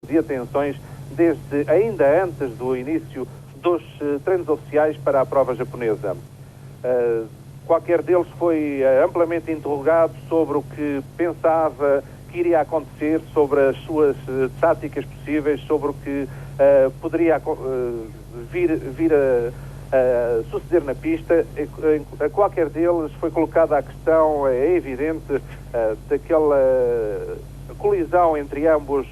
de atenções desde ainda antes do início dos treinos oficiais para a prova japonesa. Qualquer deles foi amplamente interrogado sobre o que pensava que iria acontecer, sobre as suas táticas possíveis, sobre o que poderia vir a suceder na pista. A qualquer deles foi colocada a questão, é evidente, daquela colisão entre ambos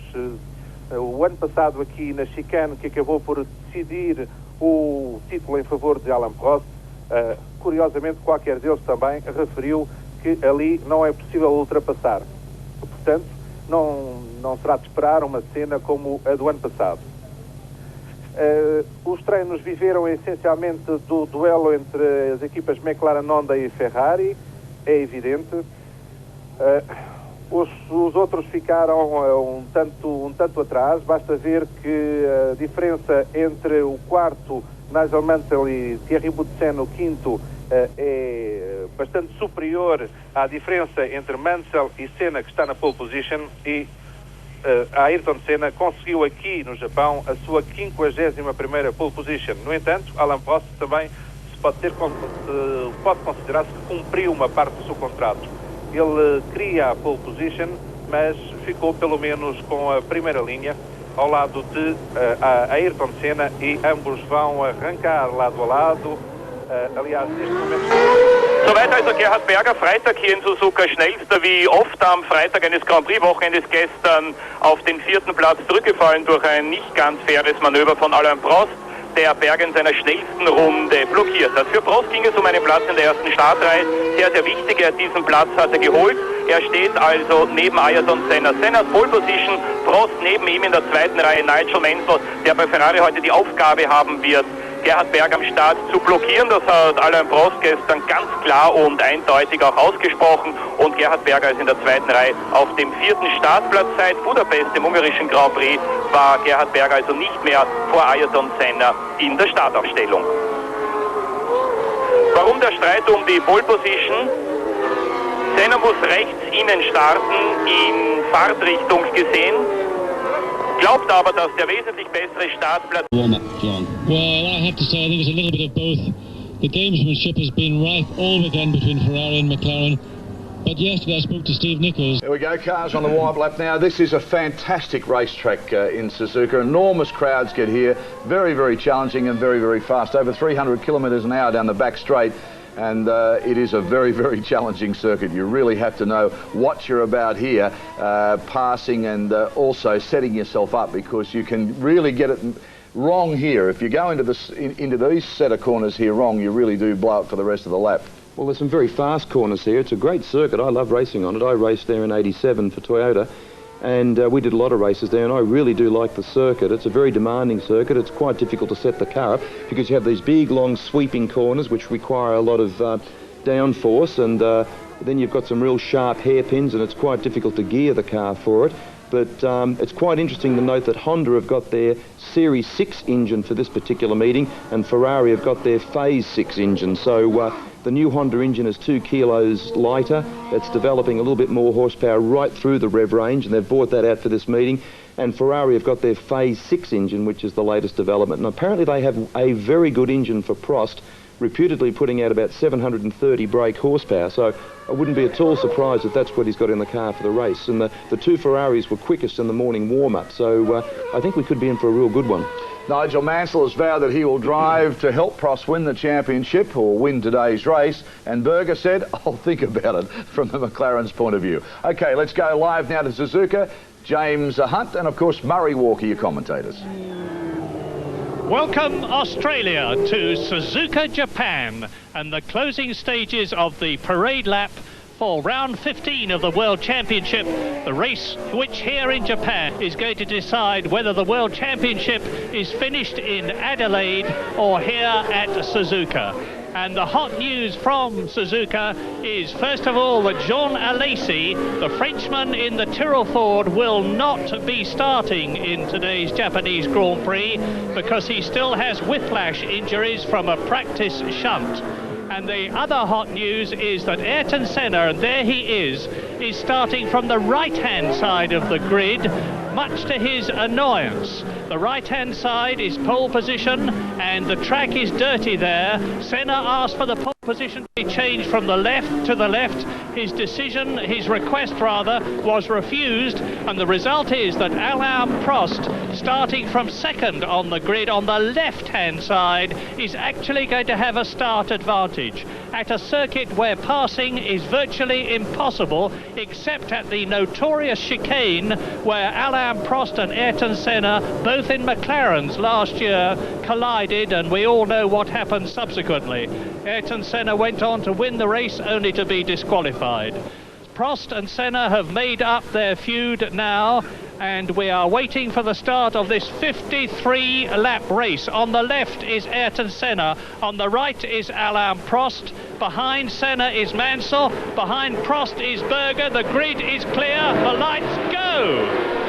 o ano passado aqui na chicane, que acabou por decidir o título em favor de Alain Prost. Curiosamente, qualquer deles também referiu que ali não é possível ultrapassar. Portanto, não será de esperar uma cena como a do ano passado. Os treinos viveram essencialmente do duelo entre as equipas McLaren, Honda e Ferrari, é evidente. Os outros ficaram um tanto atrás. Basta ver que a diferença entre o quarto Nigel Mansell e Thierry Boutsen, o quinto, é bastante superior à diferença entre Mansell e Senna, que está na pole position, e a Ayrton Senna conseguiu aqui no Japão a sua 51ª pole position. No entanto, Alain Prost também pode considerar-se que cumpriu uma parte do seu contrato. Ele queria a pole position, mas ficou pelo menos com a primeira linha ao lado de Ayrton Senna, e ambos vão arrancar lado a lado. Aliás, neste momento... Soweit also Gerhard Berger, Freitag hier in Suzuka, schnellster wie oft am Freitag eines Grand Prix-Wochenendes, gestern auf den 4. Platz zurückgefallen durch ein nicht ganz faires Manöver von Alain Prost, der Berger in seiner schnellsten Runde blockiert hat. Für Prost ging es um einen Platz in der ersten Startreihe, sehr, sehr wichtig, diesen Platz hat er geholt. Er steht also neben Ayrton Senna. Senna Pole Position, Prost neben ihm in der zweiten Reihe, Nigel Mansell, der bei Ferrari heute die Aufgabe haben wird, Gerhard Berger am Start zu blockieren. Das hat Alain Prost gestern ganz klar und eindeutig auch ausgesprochen, und Gerhard Berger ist in der zweiten Reihe auf dem 4. Startplatz. Seit Budapest im ungarischen Grand Prix war Gerhard Berger also nicht mehr vor Ayrton Senna in der Startaufstellung. Warum der Streit um die Pole Position? Senna muss rechts innen starten, in Fahrtrichtung gesehen. Glaubt aber, dass der wesentlich bessere Startplatz... Warm-up, John. Well, I have to say, I think it's a little bit of both. The gamesmanship has been rife all weekend between Ferrari and McLaren. But yesterday I spoke to Steve Nichols. Here we go, cars on the warm-up lap now. This is a fantastic racetrack in Suzuka. Enormous crowds get here. Very, very challenging and very, very fast. Over 300 kilometres an hour down the back straight. And it is a very, very challenging circuit. You really have to know what you're about here, passing and also setting yourself up, because you can really get it wrong here. If you go into these set of corners here wrong, you really do blow it for the rest of the lap. Well, there's some very fast corners here. It's a great circuit. I love racing on it. I raced there in '87 for Toyota, and we did a lot of races there, and I really do like the circuit. It's a very demanding circuit. It's quite difficult to set the car up because you have these big, long, sweeping corners which require a lot of downforce, and then you've got some real sharp hairpins, and it's quite difficult to gear the car for it. But it's quite interesting to note that Honda have got their Series 6 engine for this particular meeting, and Ferrari have got their Phase 6 engine. So the new Honda engine is 2 kilos lighter. It's developing a little bit more horsepower right through the rev range, and they've brought that out for this meeting. And Ferrari have got their Phase 6 engine, which is the latest development. And apparently they have a very good engine for Prost, reputedly putting out about 730 brake horsepower. So I wouldn't be at all surprised if that's what he's got in the car for the race. And the two Ferraris were quickest in the morning warm-up. So I think we could be in for a real good one. Nigel Mansell has vowed that he will drive to help Prost win the championship or win today's race. And Berger said, I'll think about it from the McLaren's point of view. OK, let's go live now to Suzuka. James Hunt and, of course, Murray Walker, your commentators. Welcome Australia to Suzuka, Japan, and the closing stages of the parade lap for round 15 of the World Championship, the race which here in Japan is going to decide whether the World Championship is finished in Adelaide or here at Suzuka. And the hot news from Suzuka is, first of all, that Jean Alesi, the Frenchman in the Tyrrell Ford, will not be starting in today's Japanese Grand Prix because he still has whiplash injuries from a practice shunt. And the other hot news is that Ayrton Senna, and there he is starting from the right-hand side of the grid, much to his annoyance. The right-hand side is pole position, and the track is dirty there. Senna asked for the pole position to be changed from the left to the left. His decision, his request rather, was refused, and the result is that Alain Prost, starting from second on the grid on the left-hand side, is actually going to have a start advantage at a circuit where passing is virtually impossible, except at the notorious chicane where Alain Prost and Ayrton Senna, both in McLarens last year, collided, and we all know what happened subsequently. Ayrton Senna went on to win the race only to be disqualified. Prost and Senna have made up their feud now, and we are waiting for the start of this 53-lap race. On the left is Ayrton Senna, on the right is Alain Prost, behind Senna is Mansell, behind Prost is Berger. The grid is clear, the lights go,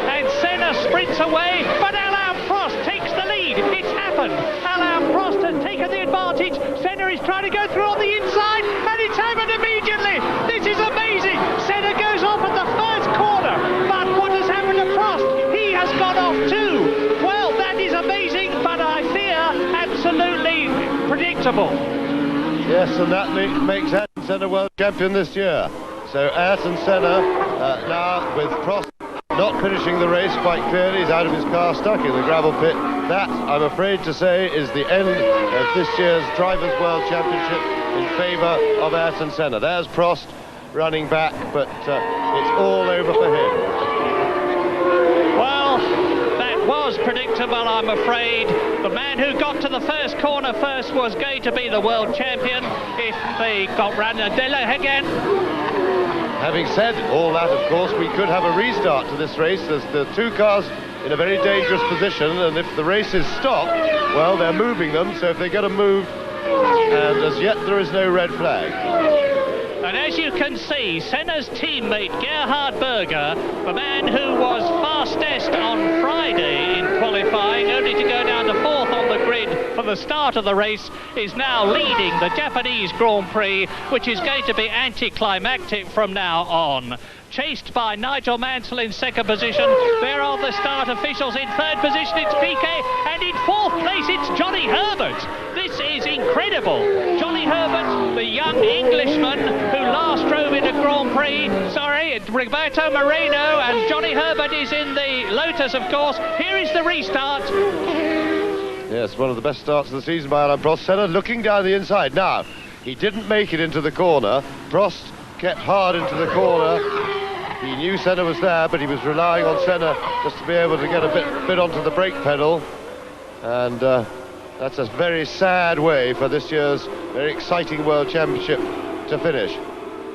and Senna sprints away, but Alain Prost takes the lead. It's happened. Alain Prost has taken the advantage. Senna is trying to go through on the inside, and it's happened immediately. This is amazing. Senna goes off at the first corner, but what has happened to Prost? He has gone off too. Well, that is amazing, but I fear absolutely predictable. Yes, and that makes Ayrton Senna world champion this year. So Ayrton Senna now with Prost not finishing the race quite clearly. He's out of his car, stuck in the gravel pit. That, I'm afraid to say, is the end of this year's Drivers' World Championship in favour of Ayrton Senna. There's Prost running back, but it's all over for him. Well, that was predictable, I'm afraid. The man who got to the first corner first was going to be the world champion if they got Ranadella again. Having said all that, of course, we could have a restart to this race. There's the two cars in a very dangerous position, and if the race is stopped, well, they're moving them, so if they get them moved, and as yet there is no red flag. And as you can see, Senna's teammate Gerhard Berger, the man who was fastest on Friday in qualifying, only to go down to fourth on the grid for the start of the race, is now leading the Japanese Grand Prix, which is going to be anticlimactic from now on. Chased by Nigel Mansell in second position. There are the start officials. In third position it's Piquet, and in fourth place it's Johnny Herbert. This is incredible. Johnny Herbert, the young Englishman who last drove in a Grand Prix. Sorry, Roberto Moreno, and Johnny Herbert is in the Lotus, of course. Here is the restart. Yes, one of the best starts of the season by Alain Prost. Senna looking down the inside. Now, he didn't make it into the corner. Prost kept hard into the corner. He knew Senna was there, but he was relying on Senna just to be able to get a bit onto the brake pedal. And that's a very sad way for this year's very exciting World Championship to finish.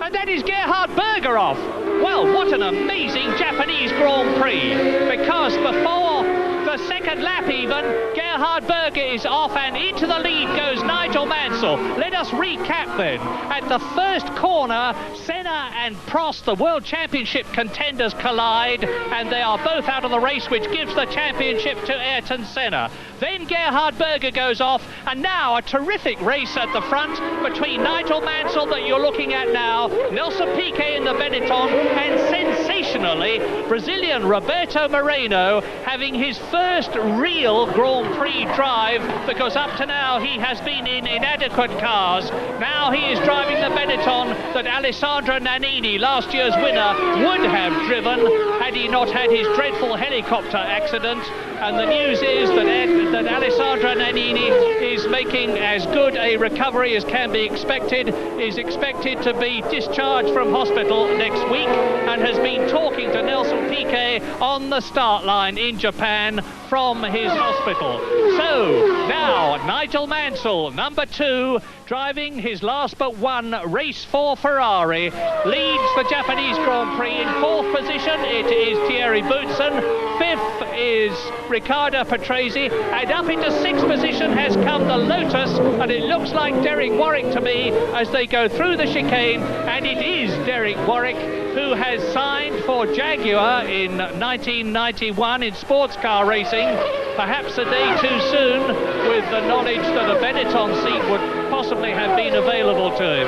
And that is Gerhard Berger off. Well, what an amazing Japanese Grand Prix, because before the second lap even, Gerhard Berger is off, and into the lead goes Nigel Mansell. Let us recap then. At the first corner, Senna and Prost, the World Championship contenders, collide, and they are both out of the race, which gives the championship to Ayrton Senna. Then Gerhard Berger goes off, and now a terrific race at the front between Nigel Mansell that you're looking at now, Nelson Piquet in the Benetton, and sensationally, Brazilian Roberto Moreno having his first real Grand Prix drive, because up to now he has been in inadequate cars. Now he is driving the Benetton that Alessandro Nannini, last year's winner, would have driven had he not had his dreadful helicopter accident. And the news is that Alessandro Nannini is making as good a recovery as can be expected, is expected to be discharged from hospital next week, and has been talking to Nelson Piquet on the start line in Japan from his hospital. So now Nigel Mansell, number 2, driving his last but one race for Ferrari, leads the Japanese Grand Prix. In fourth position it is Thierry Boutsen, fifth is Riccardo Patrese, and up into sixth position has come the Lotus, and it looks like Derek Warwick to me as they go through the chicane, and it is Derek Warwick, who has signed for Jaguar in 1991 in sports car racing, perhaps a day too soon, with the knowledge that a Benetton seat would possibly have been available to him.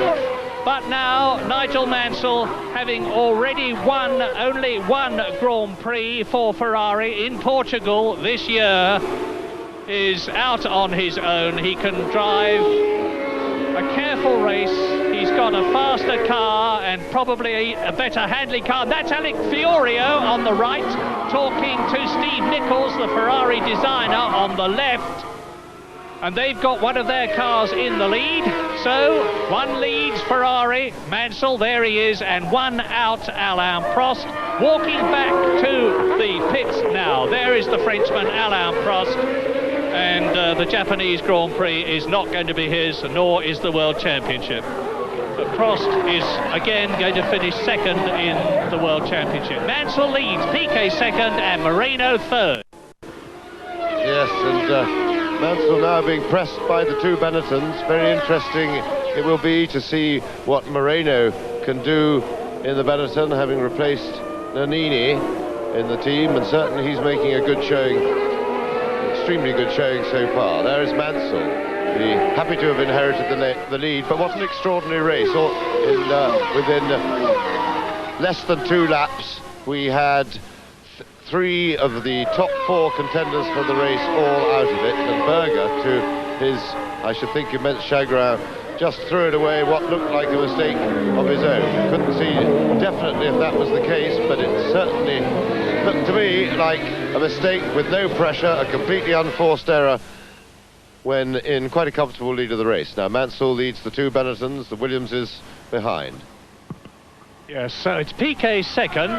But now Nigel Mansell, having already won only one Grand Prix for Ferrari in Portugal this year, is out on his own. He can drive a careful race. He's got a faster car and probably a better handling car. That's Alex Fiorio on the right, talking to Steve Nichols, the Ferrari designer, on the left. And they've got one of their cars in the lead. So one leads Ferrari, Mansell, there he is, and one out, Alain Prost. Walking back to the pits now. There is the Frenchman, Alain Prost. And the Japanese Grand Prix is not going to be his, nor is the World Championship. But Prost is again going to finish second in the World Championship. Mansell leads, Piquet second, and Moreno third. Yes, and Mansell now being pressed by the two Benettons. Very interesting it will be to see what Moreno can do in the Benetton, having replaced Nannini in the team, and certainly he's making a good showing, extremely good showing so far. There is Mansell, happy to have inherited the lead, but what an extraordinary race. Within less than 2 laps, we had 3 of the top 4 contenders for the race all out of it, and Berger, to his, I should think, immense chagrin, just threw it away, what looked like a mistake of his own. Couldn't see definitely if that was the case, but it certainly looked to me like a mistake with no pressure, a completely unforced error, when in quite a comfortable lead of the race. Now Mansell leads the two Benettons, the Williams is behind. Yes, so it's Piquet second,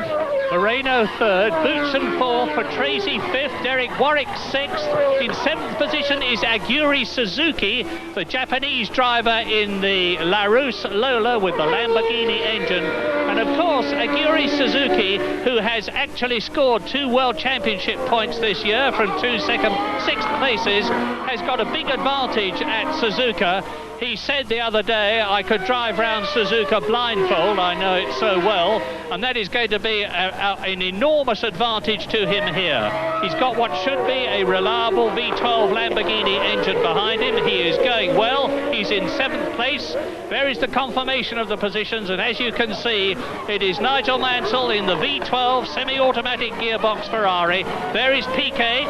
Moreno third, Boutsen fourth, Patrese fifth, Derek Warwick sixth. In 7th position is Aguri Suzuki, the Japanese driver in the Larousse Lola with the Lamborghini engine. And of course, Aguri Suzuki, who has actually scored 2 World Championship points this year from 2 6th places, has got a big advantage at Suzuka. He said the other day, I could drive round Suzuka blindfold, I know it so well, and that is going to be an enormous advantage to him here. He's got what should be a reliable V12 Lamborghini engine behind him. He is going well. He's in 7th place. There is the confirmation of the positions, and as you can see, it is Nigel Mansell in the V12 semi-automatic gearbox Ferrari. There is Piquet.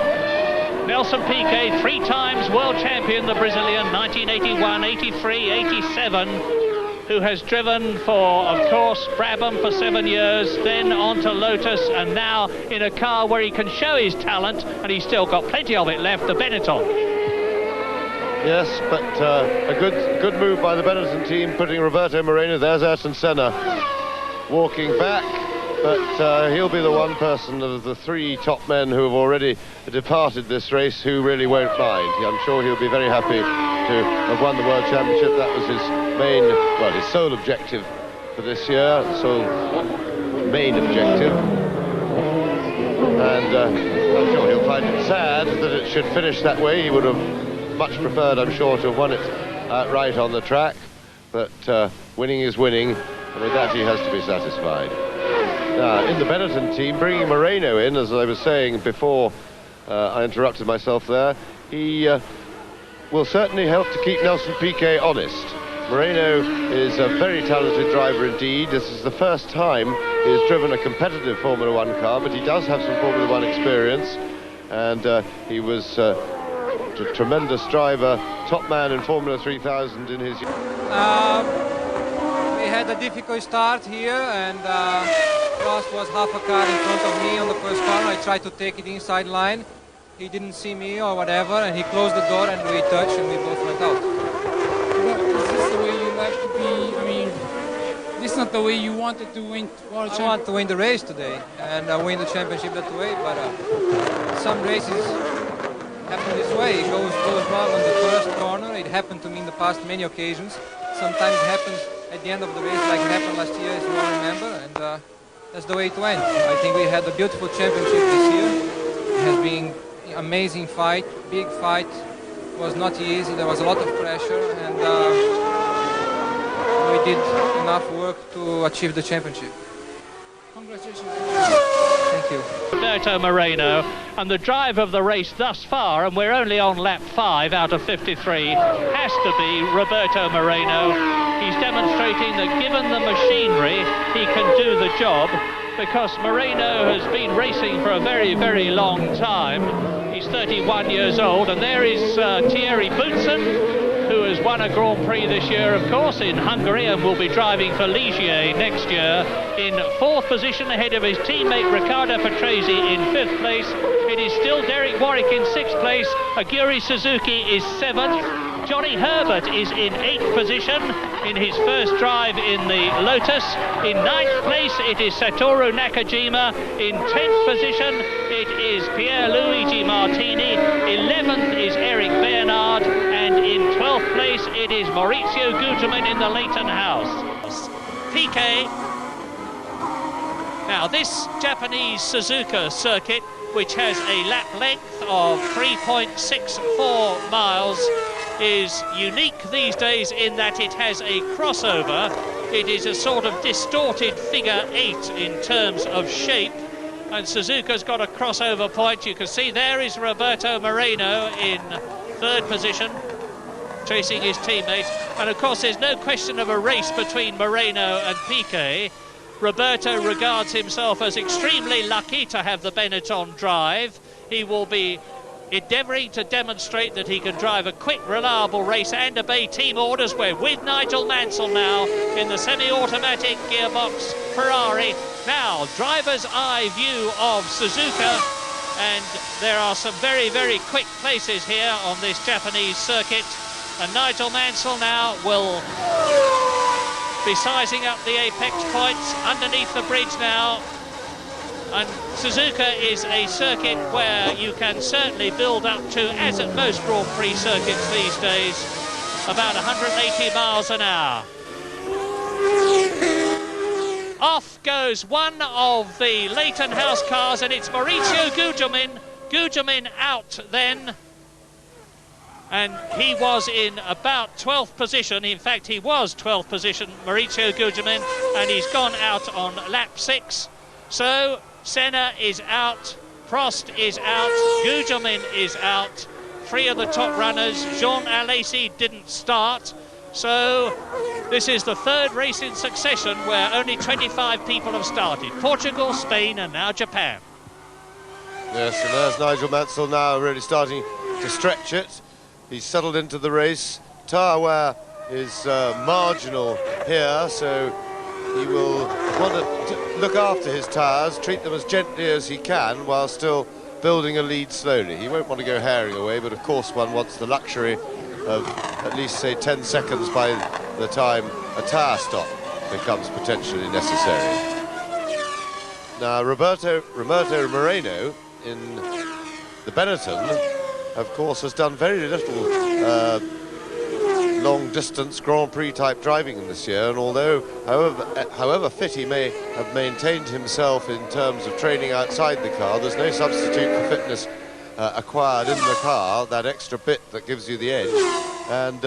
Nelson Piquet, 3 times world champion, the Brazilian, 1981, 83, 87, who has driven for, of course, Brabham for 7 years, then on to Lotus, and now in a car where he can show his talent, and he's still got plenty of it left, the Benetton. Yes, but a good move by the Benetton team, putting Roberto Moreno. There's Ayrton Senna walking back. But he'll be the one person of the 3 top men who have already departed this race who really won't mind. I'm sure he'll be very happy to have won the World Championship. That was his main, well, his sole objective for this year, sole main objective. And I'm sure he'll find it sad that it should finish that way. He would have much preferred, I'm sure, to have won it right on the track. But winning is winning, and with that he has to be satisfied. In the Benetton team, bringing Moreno in, as I was saying before I interrupted myself there, he will certainly help to keep Nelson Piquet honest. Moreno is a very talented driver indeed. This is the first time he has driven a competitive Formula 1 car, but he does have some Formula 1 experience, and he was a tremendous driver, top man in Formula 3000 in his... We had a difficult start here, and Prost was half a car in front of me on the first corner. I tried to take it inside line. He didn't see me or whatever, and he closed the door and we touched and we both went out. Is this the way you like to be? I mean, this is not the way you wanted to win World Championship. I want to win the race today and win the championship that way, but some races happen this way. It goes wrong on the first corner. It happened to me in the past many occasions. Sometimes it happens at the end of the race, like it happened last year, as you all remember, and that's the way it went. I think we had a beautiful championship this year. It has been an amazing fight, big fight. It was not easy, there was a lot of pressure, and we did enough work to achieve the championship. Congratulations. Thank Thank you. Roberto Moreno, and the drive of the race thus far, and we're only on lap 5 out of 53, has to be Roberto Moreno. He's demonstrating that given the machinery, he can do the job, because Moreno has been racing for a very, very long time. He's 31 years old, and there is Thierry Boutsen, who has won a Grand Prix this year, of course, in Hungary, and will be driving for Ligier next year, in 4th position ahead of his teammate Riccardo Patrese in 5th place. It is still Derek Warwick in 6th place. Aguri Suzuki is 7th. Johnny Herbert is in 8th position in his first drive in the Lotus. In 9th place, it is Satoru Nakajima. In 10th position, it is Pierluigi Martini. 11th is Eric Bernard. And in 12th place, it is Maurizio Guterman in the Leighton House. Piquet. Now, this Japanese Suzuka circuit, which has a lap length of 3.64 miles, is unique these days in that it has a crossover. It is a sort of distorted figure 8 in terms of shape, and Suzuka's got a crossover point. You can see there is Roberto Moreno in 3rd position, chasing his teammate, and of course there's no question of a race between Moreno and Piquet. Roberto regards himself as extremely lucky to have the Benetton drive. He will be endeavouring to demonstrate that he can drive a quick, reliable race and obey team orders. We're with Nigel Mansell now in the semi-automatic gearbox Ferrari. Now, driver's eye view of Suzuka, and there are some very, very quick places here on this Japanese circuit, and Nigel Mansell now will be sizing up the apex points underneath the bridge now. And Suzuka is a circuit where you can certainly build up to, as at most Grand Prix circuits these days, about 180 miles an hour. Off goes one of the Leighton House cars, and it's Maurizio Gugelmin. Gugelmin out then. And he was in about 12th position. In fact, he was 12th position, Maurizio Gugelmin, and he's gone out on lap 6. So Senna is out, Prost is out, Gugelmin is out. 3 of the top runners. Jean Alesi didn't start. So this is the 3rd race in succession where only 25 people have started. Portugal, Spain, and now Japan. Yes, and there's Nigel Mansell now really starting to stretch it. He's settled into the race. Tyre wear is marginal here, so he will want to look after his tyres, treat them as gently as he can while still building a lead slowly. He won't want to go herring away, but of course one wants the luxury of at least, say, 10 seconds by the time a tyre stop becomes potentially necessary. Now, Roberto Moreno in the Benetton, of course, has done very little long-distance Grand Prix type driving in this year, and although, however fit he may have maintained himself in terms of training outside the car, there's no substitute for fitness acquired in the car, that extra bit that gives you the edge. And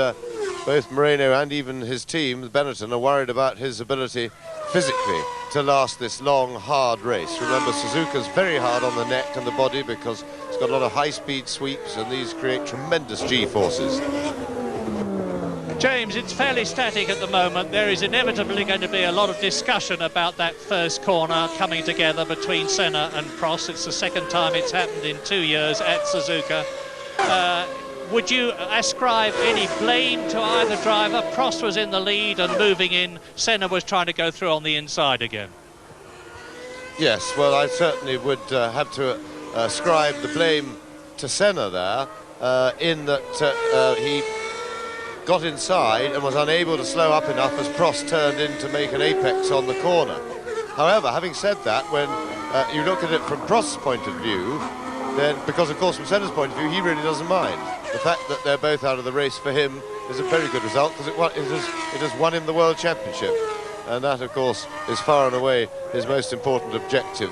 both Moreno and even his team, Benetton, are worried about his ability physically to last this long, hard race. Remember, Suzuka's very hard on the neck and the body because it's got a lot of high-speed sweeps, and these create tremendous G-forces. James, it's fairly static at the moment. There is inevitably going to be a lot of discussion about that first corner coming together between Senna and Prost. It's the 2nd time it's happened in 2 years at Suzuka. Would you ascribe any blame to either driver? Prost was in the lead and moving in. Senna was trying to go through on the inside again. Yes, well, I certainly would have to ascribe the blame to Senna there, in that he got inside and was unable to slow up enough as Prost turned in to make an apex on the corner. However, having said that, when you look at it from Prost's point of view, then, because of course from Senna's point of view, he really doesn't mind. The fact that they're both out of the race for him is a very good result, because it has won him the World Championship. And that, of course, is far and away his most important objective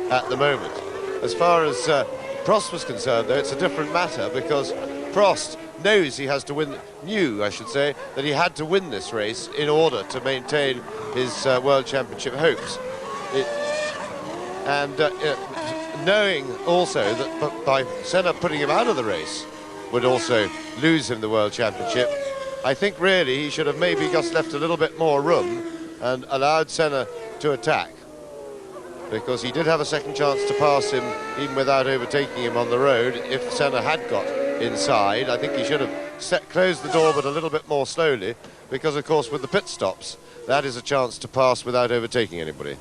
at the moment. As far as Prost was concerned, though, it's a different matter, because Prost knows he has to win, that he had to win this race in order to maintain his World Championship hopes. And knowing also that by Senna putting him out of the race would also lose him the World Championship, I think really he should have maybe just left a little bit more room and allowed Senna to attack, because he did have a second chance to pass him even without overtaking him on the road if Senna had got inside. I think he should have closed the door, but a little bit more slowly, because of course with the pit stops that is a chance to pass without overtaking anybody.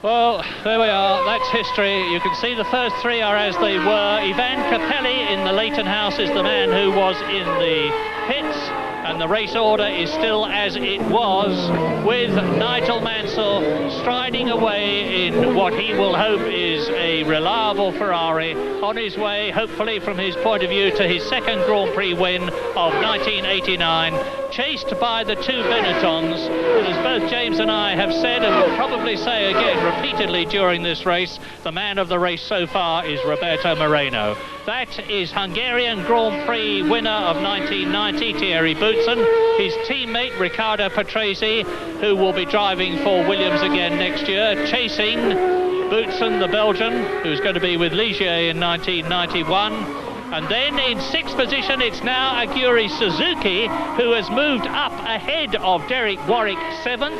Well, there we are, that's history. You can see the first three are as they were. Ivan Capelli in the Leighton House is the man who was in the pits, and the race order is still as it was, with Nigel Mansell striding away in what he will hope is a reliable Ferrari, on his way, hopefully from his point of view, to his second Grand Prix win of 1989, chased by the two Benettons. And as both James and I have said, and will probably say again repeatedly during this race, the man of the race so far is Roberto Moreno. That is Hungarian Grand Prix winner of 1990, Thierry Boutsen, his teammate Riccardo Patrese, who will be driving for Williams again next year, chasing Boutsen, the Belgian, who's going to be with Ligier in 1991. And then in sixth position, it's now Aguri Suzuki, who has moved up ahead of Derek Warwick, seventh.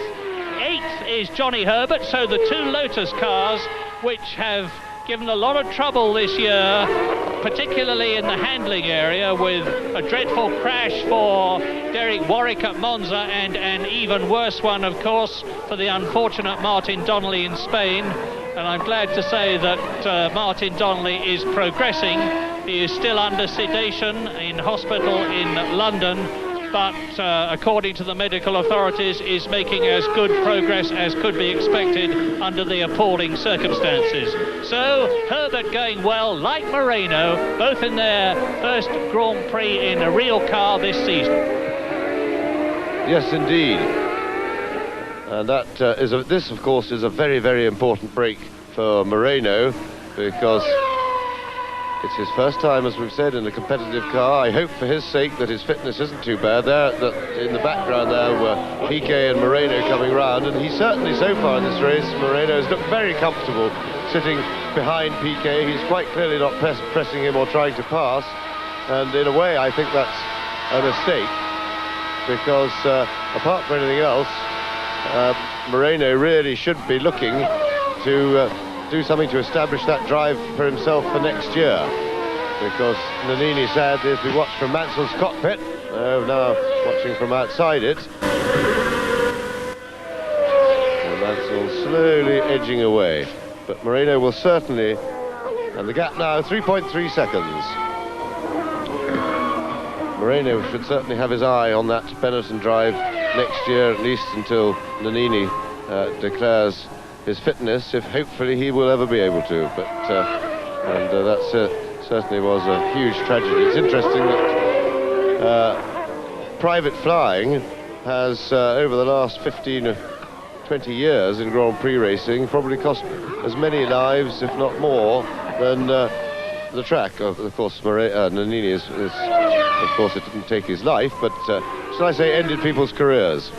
Eighth is Johnny Herbert, so the two Lotus cars, which have given a lot of trouble this year, particularly in the handling area, with a dreadful crash for Derek Warwick at Monza, and an even worse one, of course, for the unfortunate Martin Donnelly in Spain. And I'm glad to say that Martin Donnelly is progressing. He is still under sedation in hospital in London, but according to the medical authorities is making as good progress as could be expected under the appalling circumstances. So Herbert going well, like Moreno, both in their first Grand Prix in a real car this season. Yes, indeed. And that this, of course, is a very, very important break for Moreno, because it's his first time, as we've said, in a competitive car. I hope for his sake that his fitness isn't too bad. There, in the background there were Piquet and Moreno coming round, and he certainly, so far in this race, Moreno has looked very comfortable sitting behind Piquet. He's quite clearly not pressing him or trying to pass, and in a way I think that's a mistake, because apart from anything else, Moreno really should be looking to do something to establish that drive for himself for next year, because Nannini sadly, as we watch from Mansell's cockpit, now watching from outside it, and Mansell slowly edging away, but Moreno will certainly, and the gap now 3.3 seconds. Moreno should certainly have his eye on that Benetton drive next year, at least until Nannini declares his fitness, if hopefully he will ever be able to. But that certainly was a huge tragedy. It's interesting that private flying has, over the last 15 or 20 years in Grand Prix racing, probably cost as many lives, if not more, than the track. Of course, Nannini is, of course, it didn't take his life, but shall I say, ended people's careers.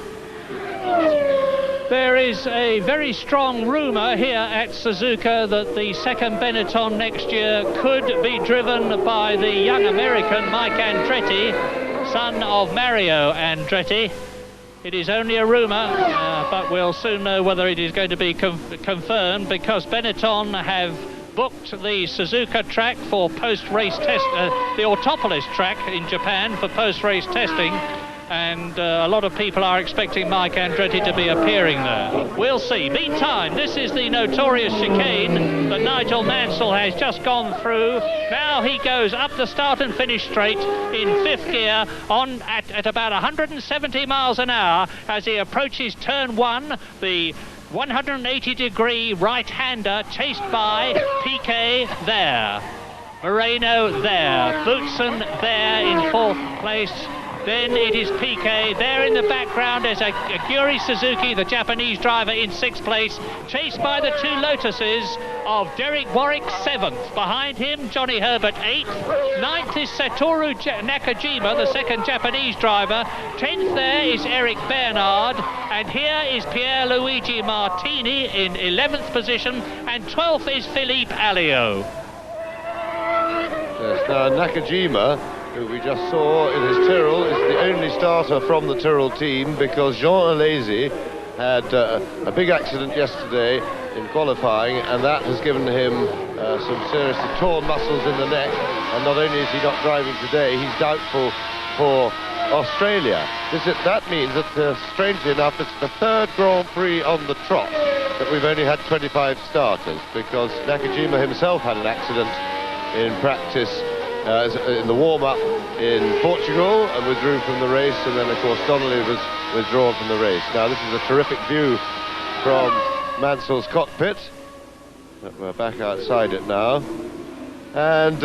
There is a very strong rumour here at Suzuka that the second Benetton next year could be driven by the young American Mike Andretti, son of Mario Andretti. It is only a rumour, but we'll soon know whether it is going to be confirmed, because Benetton have booked the Suzuka track for post-race test, the Autopolis track in Japan for post-race testing, and a lot of people are expecting Mike Andretti to be appearing there. We'll see. Meantime, this is the notorious chicane that Nigel Mansell has just gone through. Now he goes up the start and finish straight in fifth gear on at about 170 miles an hour as he approaches turn one, the 180-degree right-hander, chased by Piquet there, Moreno there, Boutsen there in fourth place, Then it is Piquet. There in the background is Aguri Suzuki, the Japanese driver, in 6th place, chased by the 2 Lotuses of Derek Warwick, 7th. Behind him, Johnny Herbert, 8th. 9th is Satoru Nakajima, the 2nd Japanese driver. 10th there is Eric Bernard. And here is Pierluigi Martini in 11th position. And 12th is Philippe Alliot. Yes, now Nakajima, who we just saw in his Tyrrell, is the only starter from the Tyrrell team because Jean Alesi had a big accident yesterday in qualifying, and that has given him some seriously torn muscles in the neck, and not only is he not driving today, he's doubtful for Australia. That means that, strangely enough, it's the 3rd Grand Prix on the trot that we've only had 25 starters, because Nakajima himself had an accident in practice in the warm-up in Portugal and withdrew from the race, and then of course Donnelly was withdrawn from the race. Now this is a terrific view from Mansell's cockpit. We're back outside it now, and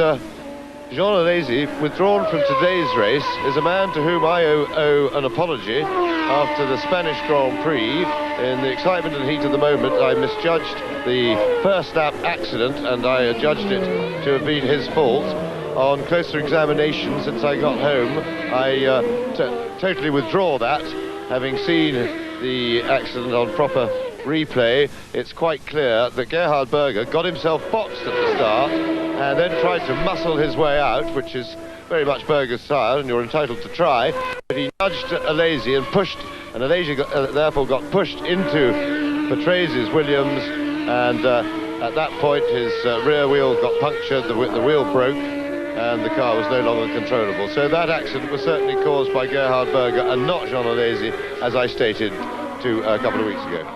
Jean Alesi, withdrawn from today's race, is a man to whom I owe an apology after the Spanish Grand Prix. In the excitement and heat of the moment, I misjudged the first lap accident, and I judged it to have been his fault. On closer examination since I got home, I totally withdraw that. Having seen the accident on proper replay, it's quite clear that Gerhard Berger got himself boxed at the start and then tried to muscle his way out, which is very much Berger's style, and you're entitled to try. But he nudged Alesi and pushed, and Alesi therefore got pushed into Patrase's Williams, and at that point his rear wheel got punctured, the wheel broke, and the car was no longer controllable. So that accident was certainly caused by Gerhard Berger and not Jean Alesi, as I stated a couple of weeks ago.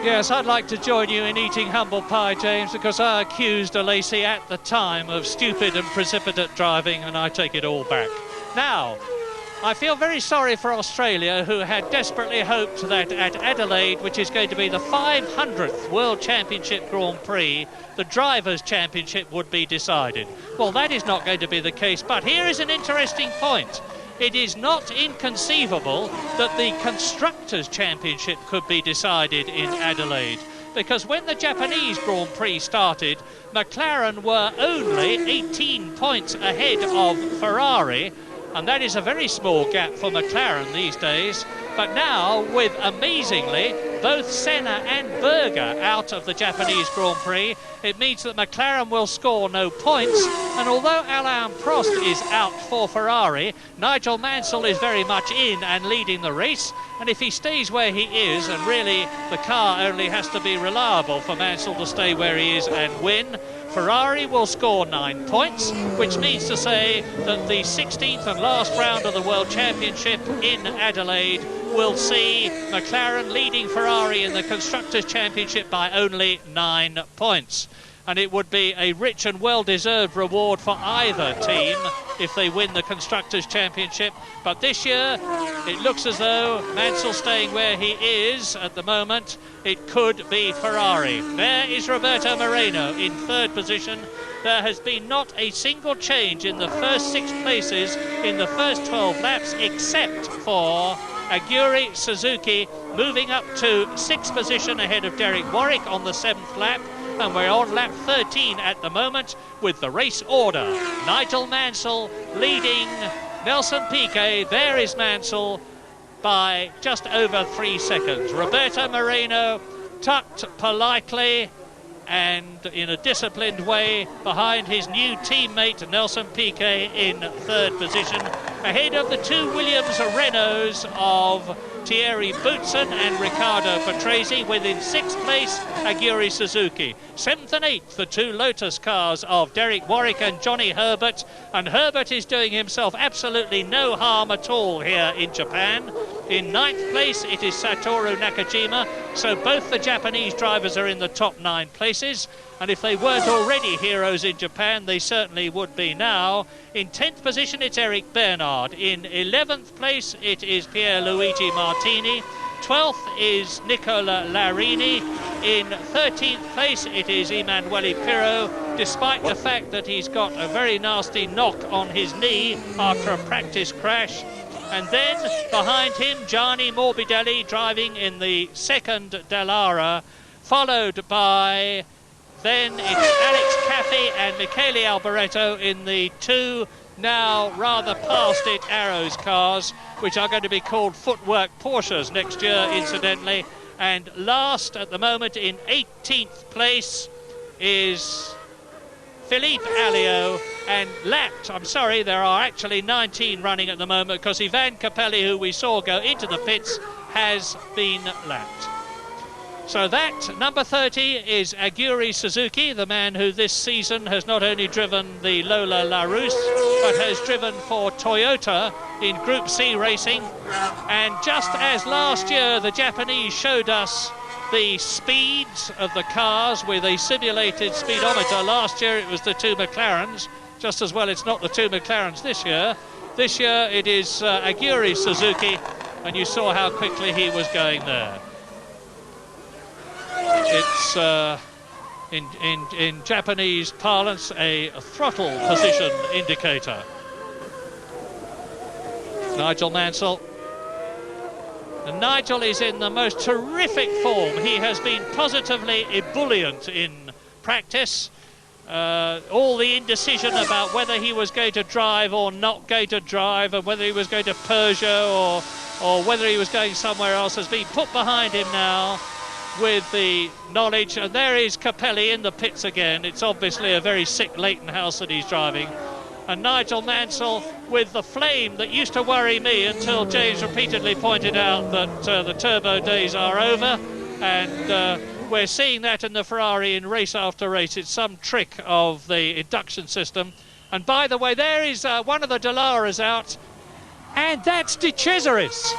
Yes, I'd like to join you in eating humble pie, James, because I accused Alesi at the time of stupid and precipitate driving, and I take it all back. Now, I feel very sorry for Australia, who had desperately hoped that at Adelaide, which is going to be the 500th World Championship Grand Prix, the Drivers' Championship would be decided. Well, that is not going to be the case, but here is an interesting point. It is not inconceivable that the Constructors' Championship could be decided in Adelaide, because when the Japanese Grand Prix started, McLaren were only 18 points ahead of Ferrari, and that is a very small gap for McLaren these days. But now, with amazingly both Senna and Berger out of the Japanese Grand Prix, it means that McLaren will score no points. And although Alain Prost is out for Ferrari, Nigel Mansell is very much in and leading the race. And if he stays where he is, and really the car only has to be reliable for Mansell to stay where he is and win, Ferrari will score 9 points, which means to say that the 16th and last round of the World Championship in Adelaide will see McLaren leading Ferrari in the Constructors' Championship by only 9 points. And it would be a rich and well-deserved reward for either team if they win the Constructors' Championship. But this year, it looks as though Mansell staying where he is at the moment, it could be Ferrari. There is Roberto Moreno in 3rd position. There has been not a single change in the first 6 places in the first 12 laps, except for Aguri Suzuki moving up to 6th position ahead of Derek Warwick on the 7th lap. And we're on lap 13 at the moment with the race order. Nigel Mansell leading Nelson Piquet. There is Mansell by just over 3 seconds. Roberto Moreno tucked politely and in a disciplined way behind his new teammate Nelson Piquet in 3rd position, ahead of the 2 Williams Renaults of Thierry Boutsen and Riccardo Patrese. Within 6th place, Aguri Suzuki. 7th and 8th, the 2 Lotus cars of Derek Warwick and Johnny Herbert. And Herbert is doing himself absolutely no harm at all here in Japan. In 9th place, it is Satoru Nakajima. So both the Japanese drivers are in the top 9 places. And if they weren't already heroes in Japan, they certainly would be now. In 10th position, it's Eric Bernard. In 11th place, it is Pierluigi Martini. 12th is Nicola Larini. In 13th place it is Emanuele Pirro, despite the fact that he's got a very nasty knock on his knee after a practice crash. And then behind him, Gianni Morbidelli driving in the second Dallara, followed by then it's Alex Caffey and Michele Alboreto in the two now rather past it Arrows cars, which are going to be called Footwork Porsches next year, incidentally. And last at the moment in 18th place is Philippe Alliot, and lapped, I'm sorry, there are actually 19 running at the moment because Ivan Capelli, who we saw go into the pits, has been lapped. So that, number 30, is Aguri Suzuki, the man who this season has not only driven the Lola LaRousse, but has driven for Toyota in Group C racing. And just as last year the Japanese showed us the speeds of the cars with a simulated speedometer, last year it was the two McLarens. Just as well it's not the two McLarens this year. This year it is Aguri Suzuki, and you saw how quickly he was going there. It's in Japanese parlance a throttle position indicator. Nigel Mansell. And Nigel is in the most terrific form. He has been positively ebullient in practice. All the indecision about whether he was going to drive or not going to drive, and whether he was going to Peugeot or whether he was going somewhere else, has been put behind him now with the knowledge. And there is Capelli in the pits again. It's obviously a very sick Leighton House that he's driving. And Nigel Mansell with the flame that used to worry me until James repeatedly pointed out that the turbo days are over, and we're seeing that in the Ferrari in race after race. It's some trick of the induction system. And by the way, there is one of the Dallaras out, and that's De Cesaris.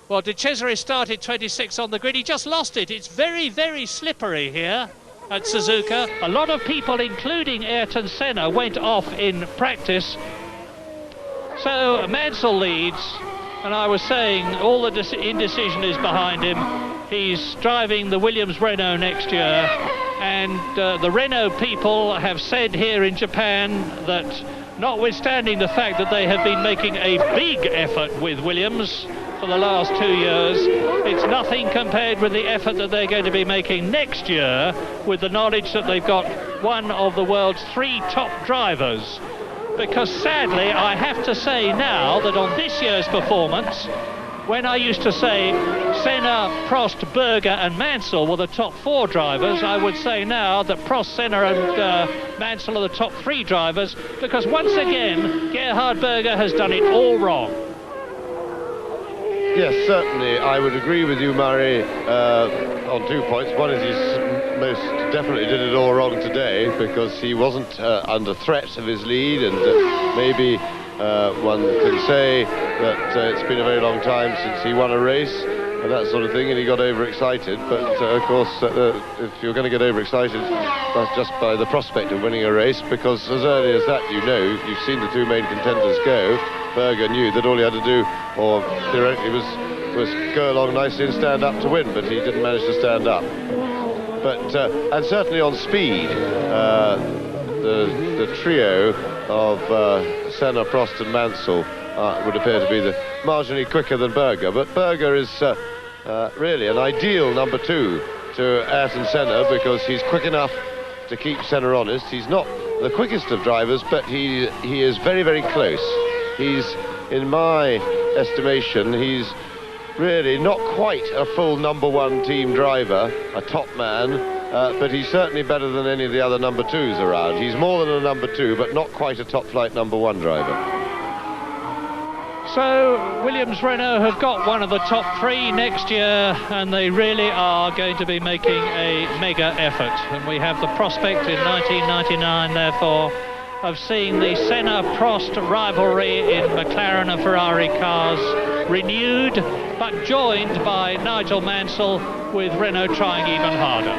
Well, De Cesaris started 26 on the grid. He just lost it. It's very, very slippery here at Suzuka. A lot of people, including Ayrton Senna, went off in practice. So Mansell leads, and I was saying all the indecision is behind him. He's driving the Williams Renault next year, and the Renault people have said here in Japan that, notwithstanding the fact that they have been making a big effort with Williams for the last 2 years, it's nothing compared with the effort that they're going to be making next year, with the knowledge that they've got one of the world's 3 top drivers. Because sadly, I have to say now that on this year's performance, when I used to say Senna, Prost, Berger and Mansell were the top 4 drivers, I would say now that Prost, Senna and Mansell are the top 3 drivers, because once again Gerhard Berger has done it all wrong. Yes, certainly I would agree with you, Murray, on 2 points. One is he most definitely did it all wrong today, because he wasn't under threat of his lead, and maybe one can say that it's been a very long time since he won a race and that sort of thing, and he got overexcited. But of course, if you're going to get overexcited, that's just by the prospect of winning a race, because as early as that, you've seen the 2 main contenders go. Berger knew that all he had to do, or theoretically, was go along nicely and stand up to win, but he didn't manage to stand up. But and certainly on speed, the trio of Senna, Prost and Mansell would appear to be the marginally quicker than Berger. But Berger is really an ideal number 2 to Ayrton Senna, because he's quick enough to keep Senna honest. He's not the quickest of drivers, but he is very, very close. He's, in my estimation, he's really not quite a full number 1 team driver, a top man, but he's certainly better than any of the other number 2s around. He's more than a number 2, but not quite a top flight number 1 driver. So Williams Renault have got one of the top 3 next year, and they really are going to be making a mega effort. And we have the prospect in 1999, therefore, of seeing the Senna-Prost rivalry in McLaren and Ferrari cars renewed, but joined by Nigel Mansell, with Renault trying even harder.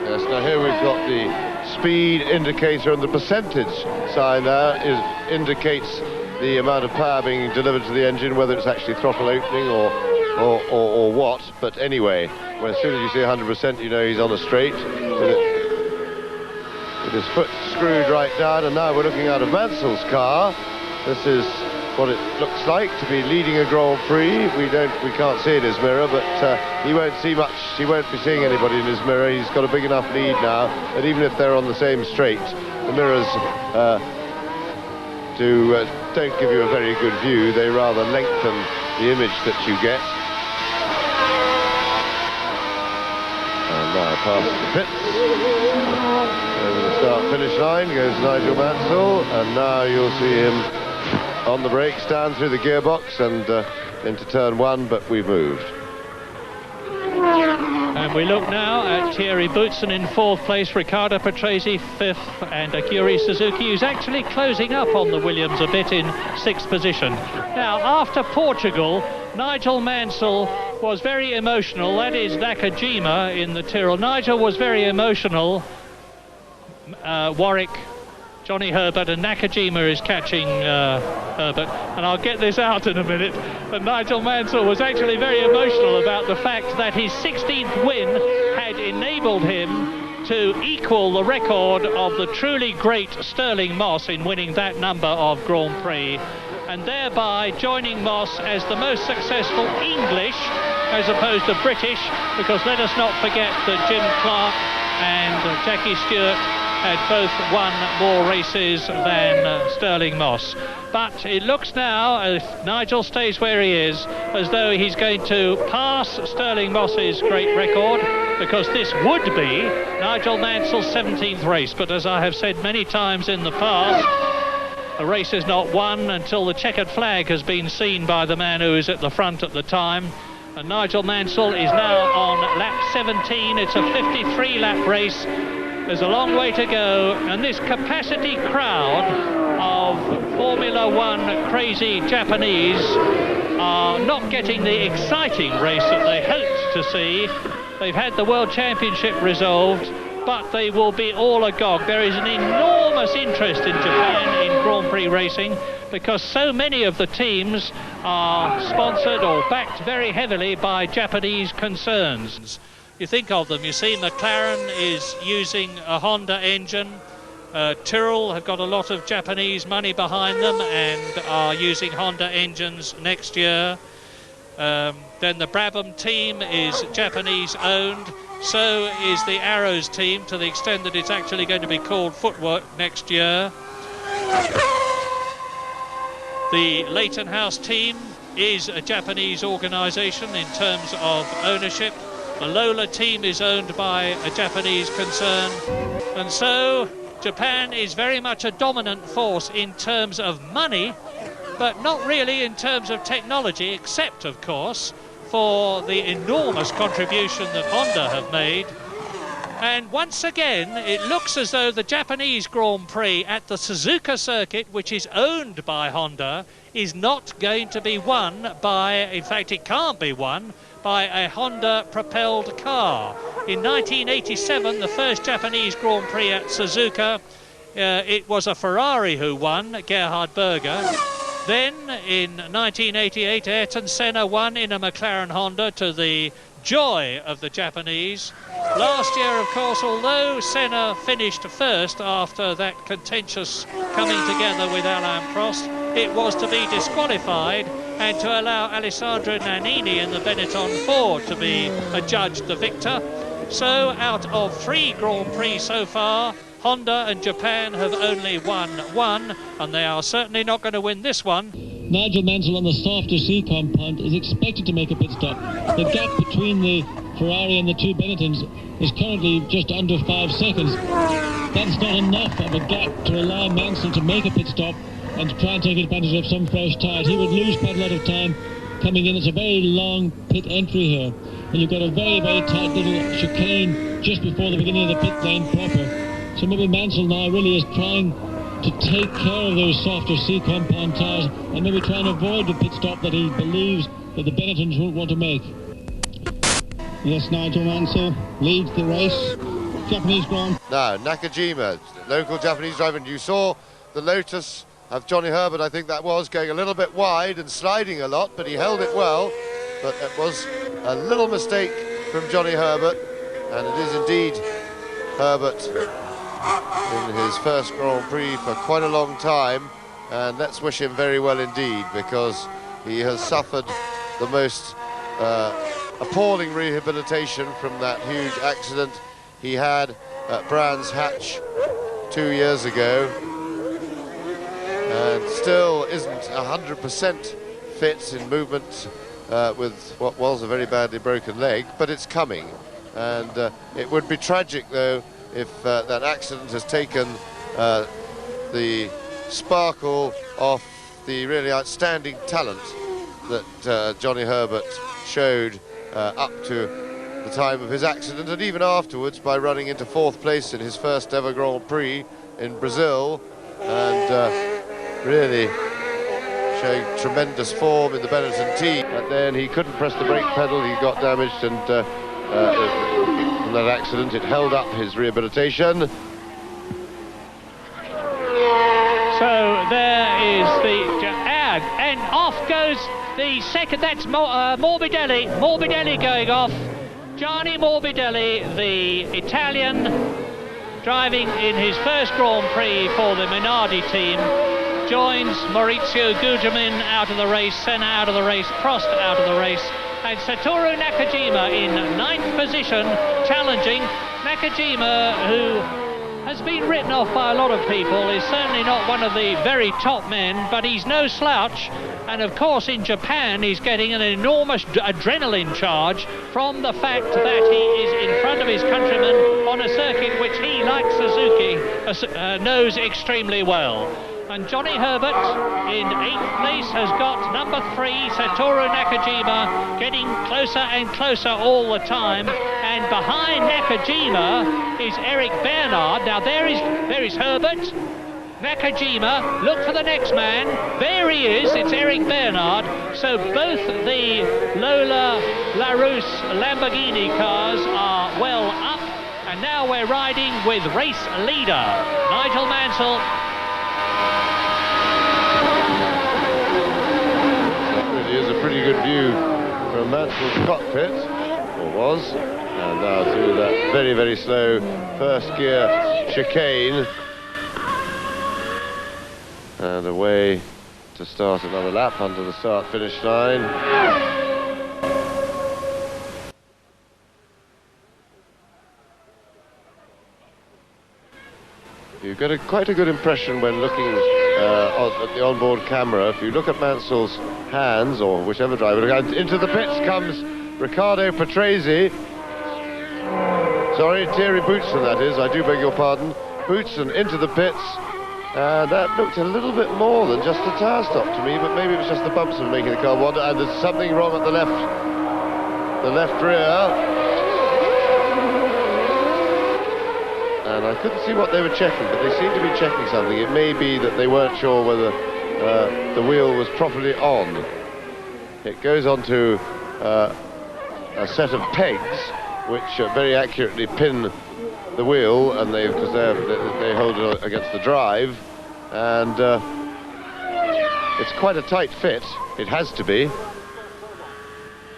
Yes, now here we've got the speed indicator, and the percentage sign there indicates the amount of power being delivered to the engine, whether it's actually throttle opening or what. But anyway, well, as soon as you see 100%, you know he's on a straight with his foot screwed right down. And now we're looking out of Mansell's car. This is what it looks like to be leading a Grand Prix. We can't see in his mirror, but he won't see much. He won't be seeing anybody in his mirror. He's got a big enough lead now that even if they're on the same straight, the mirrors don't give you a very good view. They rather lengthen the image that you get. And now past the pits. Over the start-finish line goes Nigel Mansell, and now you'll see him on the brakes, down through the gearbox and into turn one, but we've moved. And we look now at Thierry Boutsen in 4th place, Riccardo Patrese 5th, and Aguri Suzuki, who's actually closing up on the Williams a bit, in 6th position. Now, after Portugal, Nigel Mansell was very emotional. That is Nakajima in the Tyrrell. Nigel was very emotional. Warwick, Johnny Herbert, and Nakajima is catching Herbert, and I'll get this out in a minute, but Nigel Mansell was actually very emotional about the fact that his 16th win had enabled him to equal the record of the truly great Stirling Moss in winning that number of Grand Prix, and thereby joining Moss as the most successful English as opposed to British, because let us not forget that Jim Clark and Jackie Stewart had both won more races than Stirling Moss. But it looks now, if Nigel stays where he is, as though he's going to pass Stirling Moss's great record, because this would be Nigel Mansell's 17th race. But as I have said many times in the past, a race is not won until the checkered flag has been seen by the man who is at the front at the time. And Nigel Mansell is now on lap 17. It's a 53-lap race. There's a long way to go, and this capacity crowd of Formula One crazy Japanese are not getting the exciting race that they hoped to see. They've had the World Championship resolved, but they will be all agog. There is an enormous interest in Japan in Grand Prix racing, because so many of the teams are sponsored or backed very heavily by Japanese concerns. You think of them, you see McLaren is using a Honda engine, Tyrrell have got a lot of Japanese money behind them and are using Honda engines next year. Then the Brabham team is Japanese owned, so is the Arrows team, to the extent that it's actually going to be called Footwork next year. The Leighton House team is a Japanese organisation in terms of ownership. The Lola team is owned by a Japanese concern, and so Japan is very much a dominant force in terms of money, but not really in terms of technology, except of course for the enormous contribution that Honda have made. And once again it looks as though the Japanese Grand Prix at the Suzuka circuit, which is owned by Honda, is not going to be won by, in fact it can't be won by a Honda-propelled car. In 1987, the first Japanese Grand Prix at Suzuka, it was a Ferrari who won, Gerhard Berger. Then, in 1988, Ayrton Senna won in a McLaren Honda, to the joy of the Japanese. Last year, of course, although Senna finished first after that contentious coming together with Alain Prost, it was to be disqualified and to allow Alessandro Nannini in the Benetton Ford to be adjudged the victor. So out of 3 Grand Prix so far, Honda and Japan have only won 1, and they are certainly not going to win this one. Nigel Mansell on the softer C compound is expected to make a pit stop. The gap between the Ferrari and the 2 Benettons is currently just under 5 seconds. That's not enough of a gap to allow Mansell to make a pit stop and to try and take advantage of some fresh tyres. He would lose quite a lot of time coming in. It's a very long pit entry here, and you've got a very, very tight little chicane just before the beginning of the pit lane proper. So maybe Mansell now really is trying to take care of those softer C compound tyres and maybe try and avoid the pit stop that he believes that the Benettons won't want to make. Yes, Nigel Mansell leads the race. Japanese Grand. Now, Nakajima, local Japanese driver, and you saw the Lotus of Johnny Herbert, I think that was, going a little bit wide and sliding a lot, but he held it well. But it was a little mistake from Johnny Herbert, and it is indeed Herbert in his first Grand Prix for quite a long time, and let's wish him very well indeed, because he has suffered the most appalling rehabilitation from that huge accident he had at Brands Hatch 2 years ago, and still isn't 100% fit in movement with what was a very badly broken leg, but it's coming. And it would be tragic, though, if that accident has taken the sparkle off the really outstanding talent that Johnny Herbert showed up to the time of his accident, and even afterwards, by running into 4th place in his first ever Grand Prix in Brazil, and really showing tremendous form in the Benetton team. But then he couldn't press the brake pedal, he got damaged, and from that accident it held up his rehabilitation. So there is the ad, and off goes the second. That's Morbidelli. Morbidelli going off. Gianni Morbidelli, the Italian, driving in his first Grand Prix for the Minardi team, joins Maurizio Gugelmin out of the race, Senna out of the race, Prost out of the race, and Satoru Nakajima in 9th position, challenging. Nakajima, who has been written off by a lot of people, is certainly not one of the very top men, but he's no slouch. And of course in Japan he's getting an enormous adrenaline charge from the fact that he is in front of his countrymen on a circuit which he, like Suzuki, knows extremely well. And Johnny Herbert in 8th place has got number 3, Satoru Nakajima, getting closer and closer all the time. And behind Nakajima is Eric Bernard. Now there is Herbert, Nakajima, look for the next man. There he is, it's Eric Bernard. So both the Lola LaRousse Lamborghini cars are well up. And now we're riding with race leader Nigel Mansell. Is a pretty good view from Mansell's cockpit, or was, and now through that very, very slow first gear chicane, and away to start another lap under the start-finish line. You get quite a good impression when looking at the onboard camera. If you look at Mansell's hands, or whichever driver, into the pits comes Riccardo Patrese. Sorry, Thierry Boutsen, that is, I do beg your pardon. Boutsen into the pits, and that looked a little bit more than just a tyre stop to me, but maybe it was just the bumps that were making the car wander, and there's something wrong at the left rear. And I couldn't see what they were checking, but they seemed to be checking something. It may be that they weren't sure whether the wheel was properly on. It goes onto a set of pegs which very accurately pin the wheel, and because they hold it against the drive, and it's quite a tight fit. It has to be.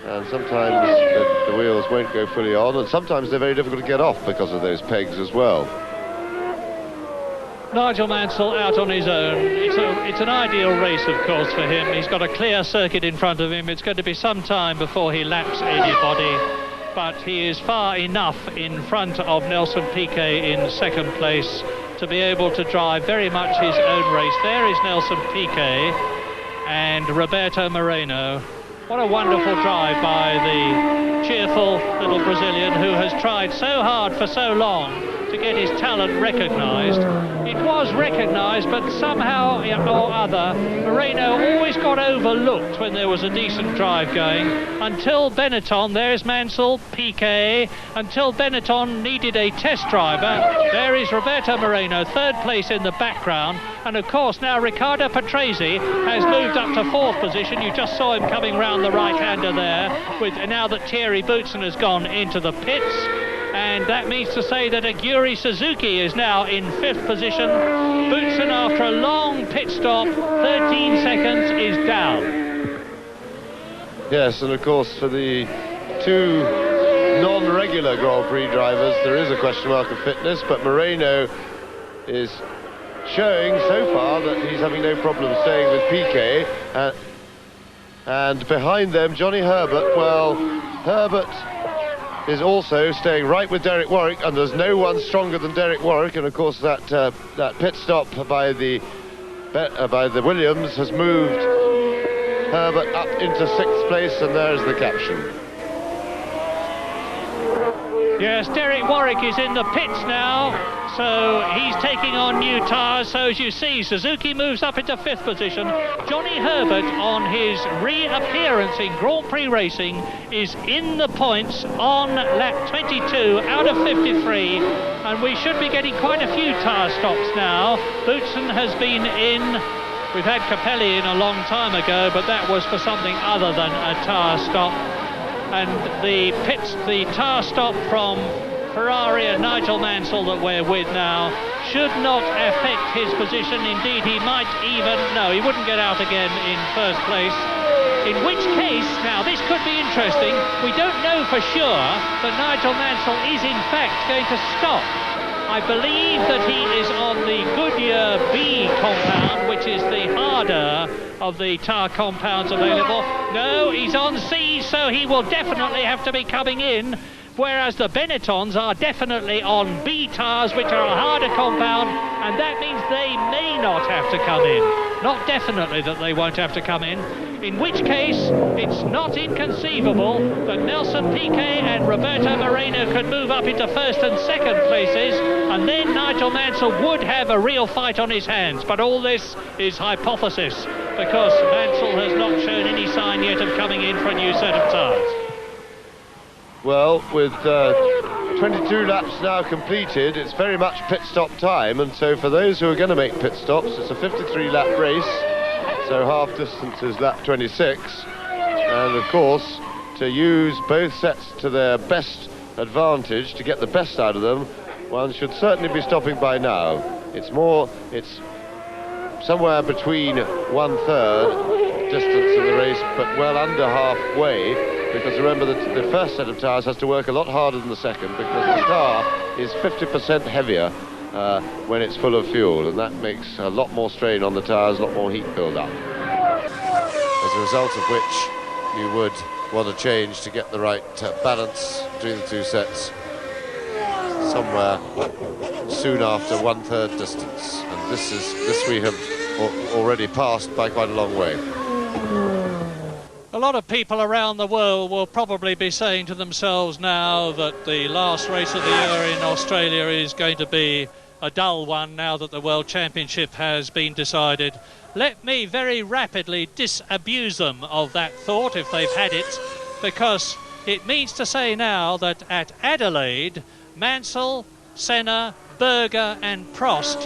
And sometimes the wheels won't go fully on, and sometimes they're very difficult to get off because of those pegs as well. Nigel Mansell out on his own. It's an ideal race, of course, for him. He's got a clear circuit in front of him. It's going to be some time before he laps anybody, but he is far enough in front of Nelson Piquet in 2nd place to be able to drive very much his own race. There is Nelson Piquet and Roberto Moreno. What a wonderful drive by the cheerful little Brazilian who has tried so hard for so long to get his talent recognised. It was recognised, but somehow or other, Moreno always got overlooked when there was a decent drive going, until Benetton. There's Mansell, Piquet, until Benetton needed a test driver. There is Roberto Moreno, 3rd place in the background, and of course now Riccardo Patrese has moved up to 4th position. You just saw him coming round the right-hander there, with now that Thierry Boutsen has gone into the pits. And that means to say that Aguri Suzuki is now in 5th position. Boutsen, after a long pit stop, 13 seconds, is down. Yes, and of course for the two non-regular Grand Prix drivers there is a question mark of fitness, but Moreno is showing so far that he's having no problem staying with Piquet. And behind them, Johnny Herbert, well, Herbert is also staying right with Derek Warwick, and there's no one stronger than Derek Warwick, and of course that pit stop by the Williams has moved Herbert up into 6th place, and there's the caption. Yes, Derek Warwick is in the pits now, so he's taking on new tyres. So as you see, Suzuki moves up into 5th position. Johnny Herbert, on his reappearance in Grand Prix racing, is in the points on lap 22 out of 53, and we should be getting quite a few tyre stops now. Boutsen has been in. We've had Capelli in a long time ago, but that was for something other than a tyre stop. And the tyre stop from Ferrari and Nigel Mansell that we're with now should not affect his position. Indeed, he might even... No, he wouldn't get out again in 1st place. In which case, now this could be interesting. We don't know for sure that Nigel Mansell is in fact going to stop. I believe that he is on the Goodyear B compound, which is the harder of the tyre compounds available. No, he's on C, so he will definitely have to be coming in, whereas the Benettons are definitely on B tyres, which are a harder compound, and that means they may not have to come in. Not definitely that they won't have to come in which case it's not inconceivable that Nelson Piquet and Roberto Moreno could move up into 1st and 2nd places, and then Nigel Mansell would have a real fight on his hands. But all this is hypothesis, because Mansell has not shown any sign yet of coming in for a new set of tyres. Well, with 22 laps now completed, it's very much pit stop time, and so for those who are going to make pit stops, it's a 53-lap race, so half distance is lap 26, and of course, to use both sets to their best advantage, to get the best out of them, one should certainly be stopping by now. It's somewhere between 1/3 distance in the race, but well under halfway, because remember that the first set of tyres has to work a lot harder than the second, because the car is 50% heavier when it's full of fuel, and that makes a lot more strain on the tyres, a lot more heat build-up. As a result of which you would want to change to get the right balance between the two sets somewhere soon after 1/3 distance, and this we have already passed by quite a long way. A lot of people around the world will probably be saying to themselves now that the last race of the year in Australia is going to be a dull one now that the World Championship has been decided. Let me very rapidly disabuse them of that thought if they've had it, because it means to say now that at Adelaide, Mansell, Senna, Berger and Prost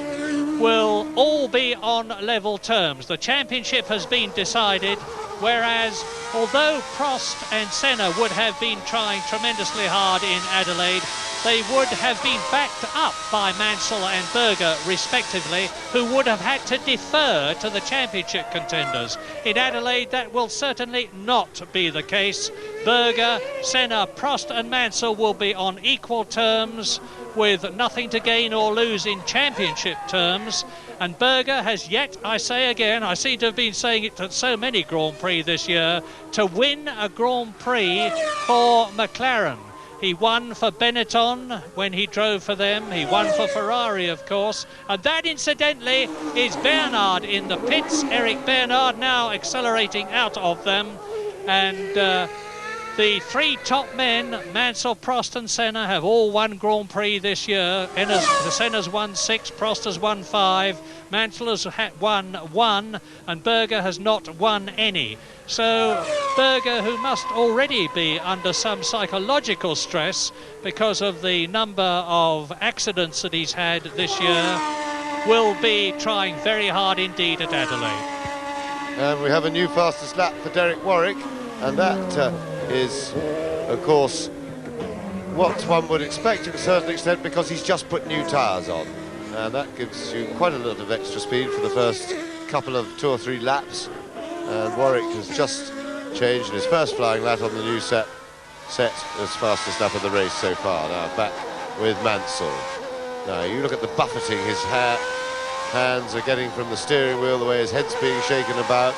will all be on level terms. The championship has been decided, whereas although Prost and Senna would have been trying tremendously hard in Adelaide, they would have been backed up by Mansell and Berger respectively, who would have had to defer to the championship contenders. In Adelaide that will certainly not be the case. Berger, Senna, Prost and Mansell will be on equal terms, with nothing to gain or lose in championship terms, and Berger has yet, I say again, I seem to have been saying it at so many Grand Prix this year, to win a Grand Prix for McLaren. He won for Benetton when he drove for them. He won for Ferrari, of course. And that, incidentally, is Bernard in the pits. Eric Bernard now accelerating out of them. And the three top men, Mansell, Prost and Senna, have all won Grand Prix this year. Senna's won 6, Prost has won 5, Mansell has won 1, and Berger has not won any. So Berger, who must already be under some psychological stress because of the number of accidents that he's had this year, will be trying very hard indeed at Adelaide. And we have a new fastest lap for Derek Warwick, and that is, of course, what one would expect to a certain extent, because he's just put new tyres on. And that gives you quite a lot of extra speed for the first couple of 2 or 3 laps. And Warwick has just changed in his first flying lap on the new set as fastest lap of the race so far. Now back with Mansell. Now you look at the buffeting his hands are getting from the steering wheel, the way his head's being shaken about.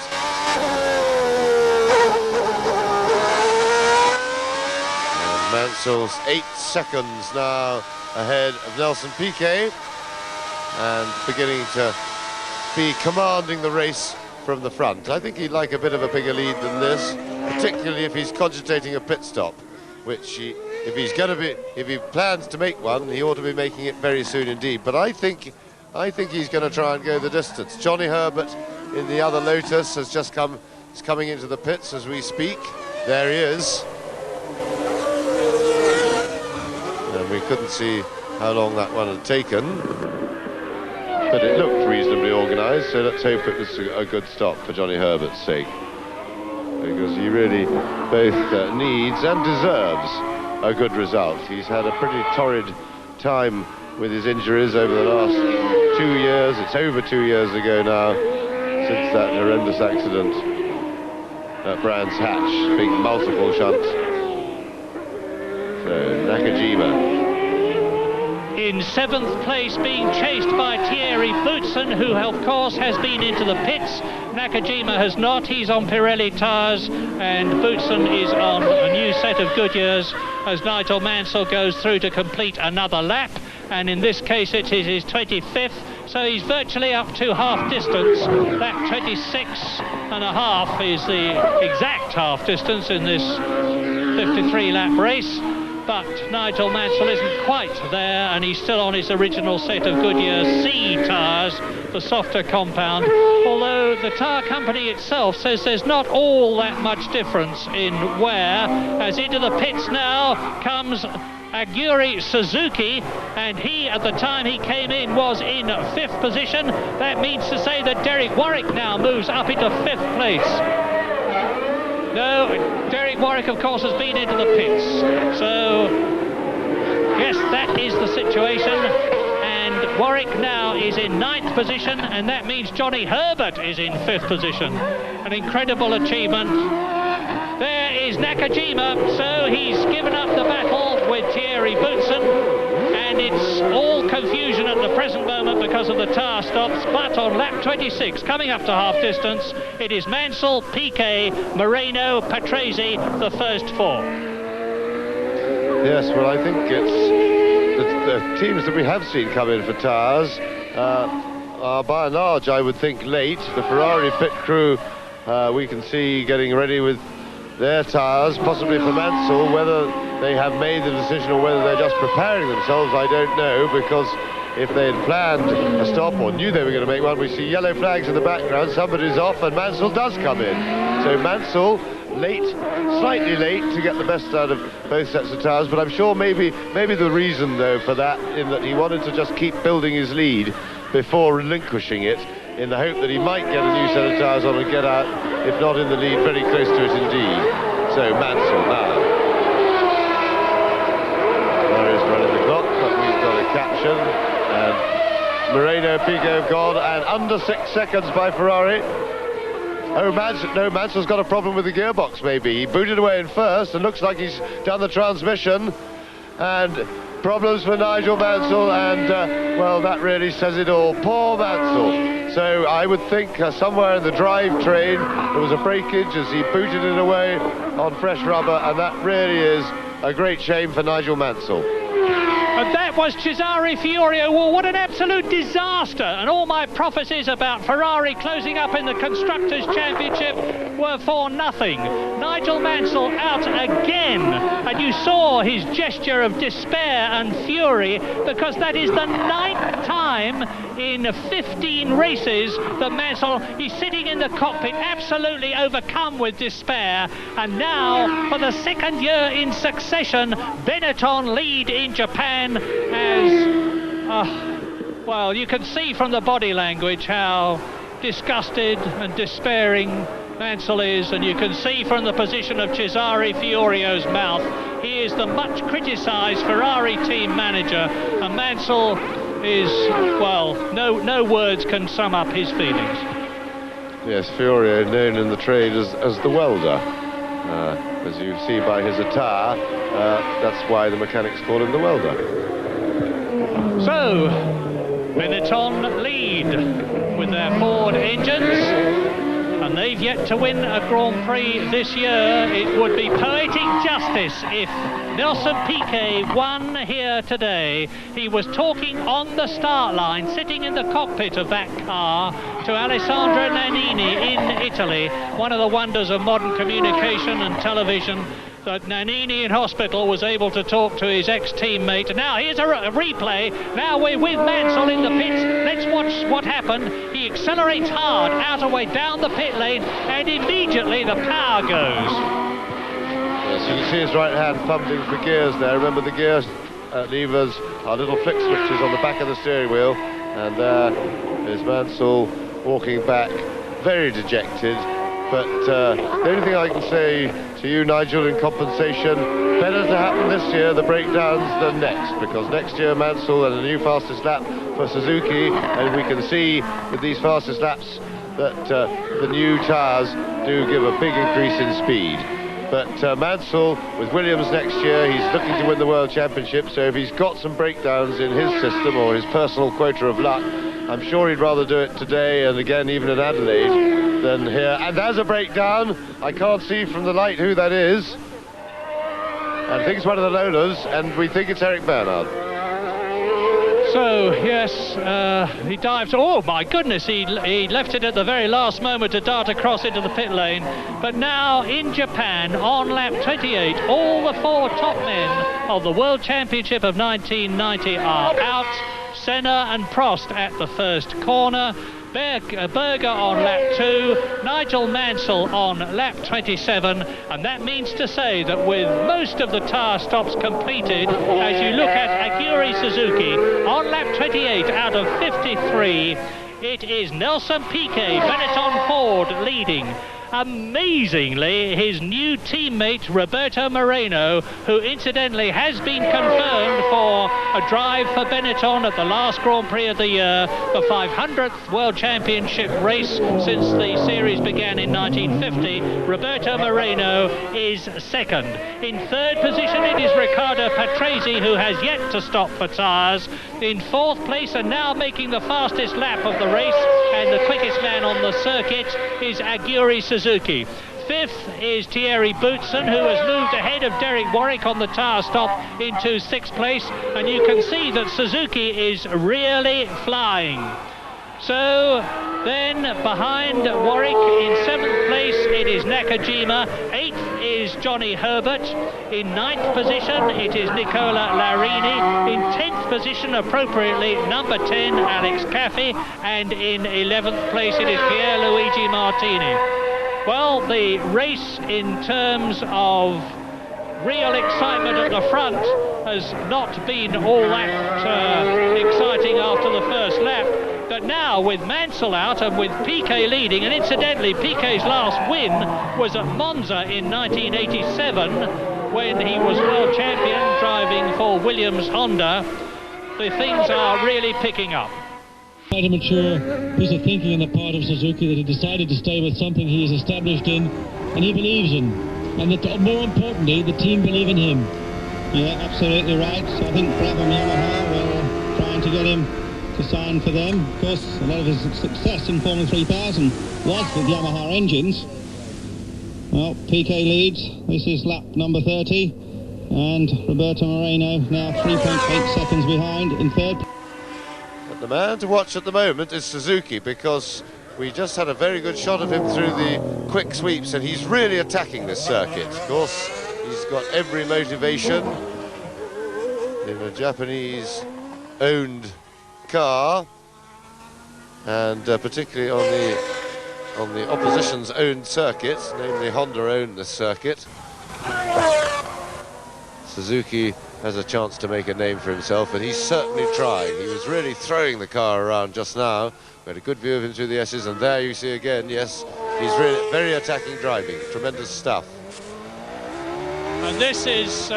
And Mansell's 8 seconds now ahead of Nelson Piquet, and beginning to be commanding the race from the front. I think he'd like a bit of a bigger lead than this, particularly if he's cogitating a pit stop, which if he plans to make one, he ought to be making it very soon indeed. But I think he's going to try and go the distance. Johnny Herbert in the other Lotus is coming into the pits as we speak. There he is. And we couldn't see how long that one had taken, but it looked reasonably organised, so let's hope it was a good stop for Johnny Herbert's sake, because he really both needs and deserves a good result. He's had a pretty torrid time with his injuries over the last 2 years. It's over 2 years ago now since that horrendous accident at Brands Hatch, big multiple shunt. So Nakajima in 7th place, being chased by Thierry Boutsen, who of course has been into the pits. Nakajima has not. He's on Pirelli tyres, and Boutsen is on a new set of Goodyears as Nigel Mansell goes through to complete another lap, and in this case it is his 25th, so he's virtually up to half distance. Lap 26 and a half is the exact half distance in this 53 lap race. But Nigel Mansell isn't quite there, and he's still on his original set of Goodyear C tyres, the softer compound, although the tyre company itself says there's not all that much difference in wear. As into the pits now comes Aguri Suzuki, and he, at the time he came in, was in 5th position. That means to say that Derek Warwick now moves up into 5th place. No, Derek Warwick, of course, has been into the pits. So, yes, that is the situation. And Warwick now is in 9th position, and that means Johnny Herbert is in 5th position. An incredible achievement. There is Nakajima, so he's given up the battle with Thierry Boutsen. And it's all confusion at the present moment because of the tyre stops. But on lap 26, coming up to half distance, it is Mansell, Piquet, Moreno, Patrese, the first 4. Yes, well, I think it's the teams that we have seen come in for tyres are by and large, I would think, late. The Ferrari pit crew we can see getting ready with their tyres, possibly for Mansell. Whether they have made the decision or whether they're just preparing themselves, I don't know, because if they had planned a stop or knew they were going to make one, we see yellow flags in the background, somebody's off, and Mansell does come in. So Mansell, late, slightly late to get the best out of both sets of tyres, but I'm sure maybe the reason, though, for that, in that he wanted to just keep building his lead before relinquishing it, in the hope that he might get a new set of tyres on and get out, if not in the lead, very close to it indeed. So Mansell now. There is running the clock, but we've got a caption, and Moreno, Piquet have gone, and under 6 seconds by Ferrari. Oh, Mansell's got a problem with the gearbox, maybe. He booted away in first, and looks like he's done the transmission, and problems for Nigel Mansell, and well, that really says it all. Poor Mansell. So I would think somewhere in the drivetrain there was a breakage as he booted it away on fresh rubber, and that really is a great shame for Nigel Mansell. And that was Cesare Fiorio. Well, what an absolute disaster. And all my prophecies about Ferrari closing up in the Constructors' Championship were for nothing. Nigel Mansell out again. And you saw his gesture of despair and fury, because that is the 9th time in 15 races that Mansell, he's sitting in the cockpit absolutely overcome with despair. And now, for the 2nd year in succession, Benetton lead in Japan as, well, you can see from the body language how disgusted and despairing Mansell is, and you can see from the position of Cesare Fiorio's mouth He is the much criticised Ferrari team manager, and Mansell is, well, no words can sum up his feelings. Yes, Fiorio, known in the trade as the welder. As you see by his attire, that's why the mechanics call him the welder. So, Benetton lead with their Ford engines, and they've yet to win a Grand Prix this year. It would be poetic justice if Nelson Piquet won here today. He was talking on the start line, sitting in the cockpit of that car, to Alessandro Nannini in Italy. One of the wonders of modern communication and television, that Nannini in hospital was able to talk to his ex-teammate. Now here's a replay. Now we're with Mansell in the pits. Let's watch what happened. He accelerates hard out of way down the pit lane, and immediately the power goes. Yes, you can see his right hand fumbling for gears there. Remember, the gear levers are little flick switches on the back of the steering wheel, and there is Mansell walking back, very dejected. But the only thing I can say to you, Nigel, in compensation, better to happen this year, the breakdowns, than next, because next year Mansell and a new fastest lap for Suzuki, and we can see with these fastest laps that the new tyres do give a big increase in speed. But Mansell, with Williams next year, he's looking to win the World Championship, so if he's got some breakdowns in his system or his personal quota of luck, I'm sure he'd rather do it today and again even at Adelaide than here. And there's a breakdown. I can't see from the light who that is. And I think it's one of the Lolas, and we think it's Eric Bernard. So, yes, he dives. Oh, my goodness, he left it at the very last moment to dart across into the pit lane. But now, in Japan, on lap 28, all the four top men of the World Championship of 1990 are out. Senna and Prost at the first corner. Berger on lap 2, Nigel Mansell on lap 27, and that means to say that with most of the tyre stops completed, as you look at Aguri Suzuki on lap 28 out of 53, it is Nelson Piquet, Benetton Ford leading. Amazingly, his new teammate Roberto Moreno, who incidentally has been confirmed for a drive for Benetton at the last Grand Prix of the year, the 500th World Championship race since the series began in 1950. Roberto Moreno is second. In third position it is Riccardo Patrese, who has yet to stop for tyres. In fourth place, and now making the fastest lap of the race and the quickest man on the circuit, is Aguri Suzuki. Fifth is Thierry Boutsen, who has moved ahead of Derek Warwick on the tyre stop into sixth place, and you can see that Suzuki is really flying. So then behind Warwick in seventh place it is Nakajima, eighth is Johnny Herbert, in ninth position it is Nicola Larini, in 10th position appropriately number 10 Alex Caffey, and in 11th place it is Pierluigi Martini. Well, the race in terms of real excitement at the front has not been all that exciting after the first lap. But now, with Mansell out and with Piquet leading, and incidentally, Piquet's last win was at Monza in 1987, when he was world champion driving for Williams Honda. The things are really picking up. Quite a mature piece of thinking on the part of Suzuki, that he decided to stay with something he is established in and he believes in. And that, more importantly, the team believe in him. Yeah, absolutely right. So I think Brabham Yamaha were trying to get him to sign for them. Of course, a lot of his success in Formula 3000 was with Yamaha engines. Well, Piquet leads. This is lap number 30. And Roberto Moreno now 3.8 seconds behind in third. But the man to watch at the moment is Suzuki, because we just had a very good shot of him through the quick sweeps, and he's really attacking this circuit. Of course, he's got every motivation in a Japanese-owned car, and particularly on the opposition's owned circuit, namely Honda owned this circuit. Suzuki has a chance to make a name for himself, and he's certainly trying. He was really throwing the car around just now. We had a good view of him through the S's, and there you see again, yes, he's really very attacking driving, tremendous stuff. And this is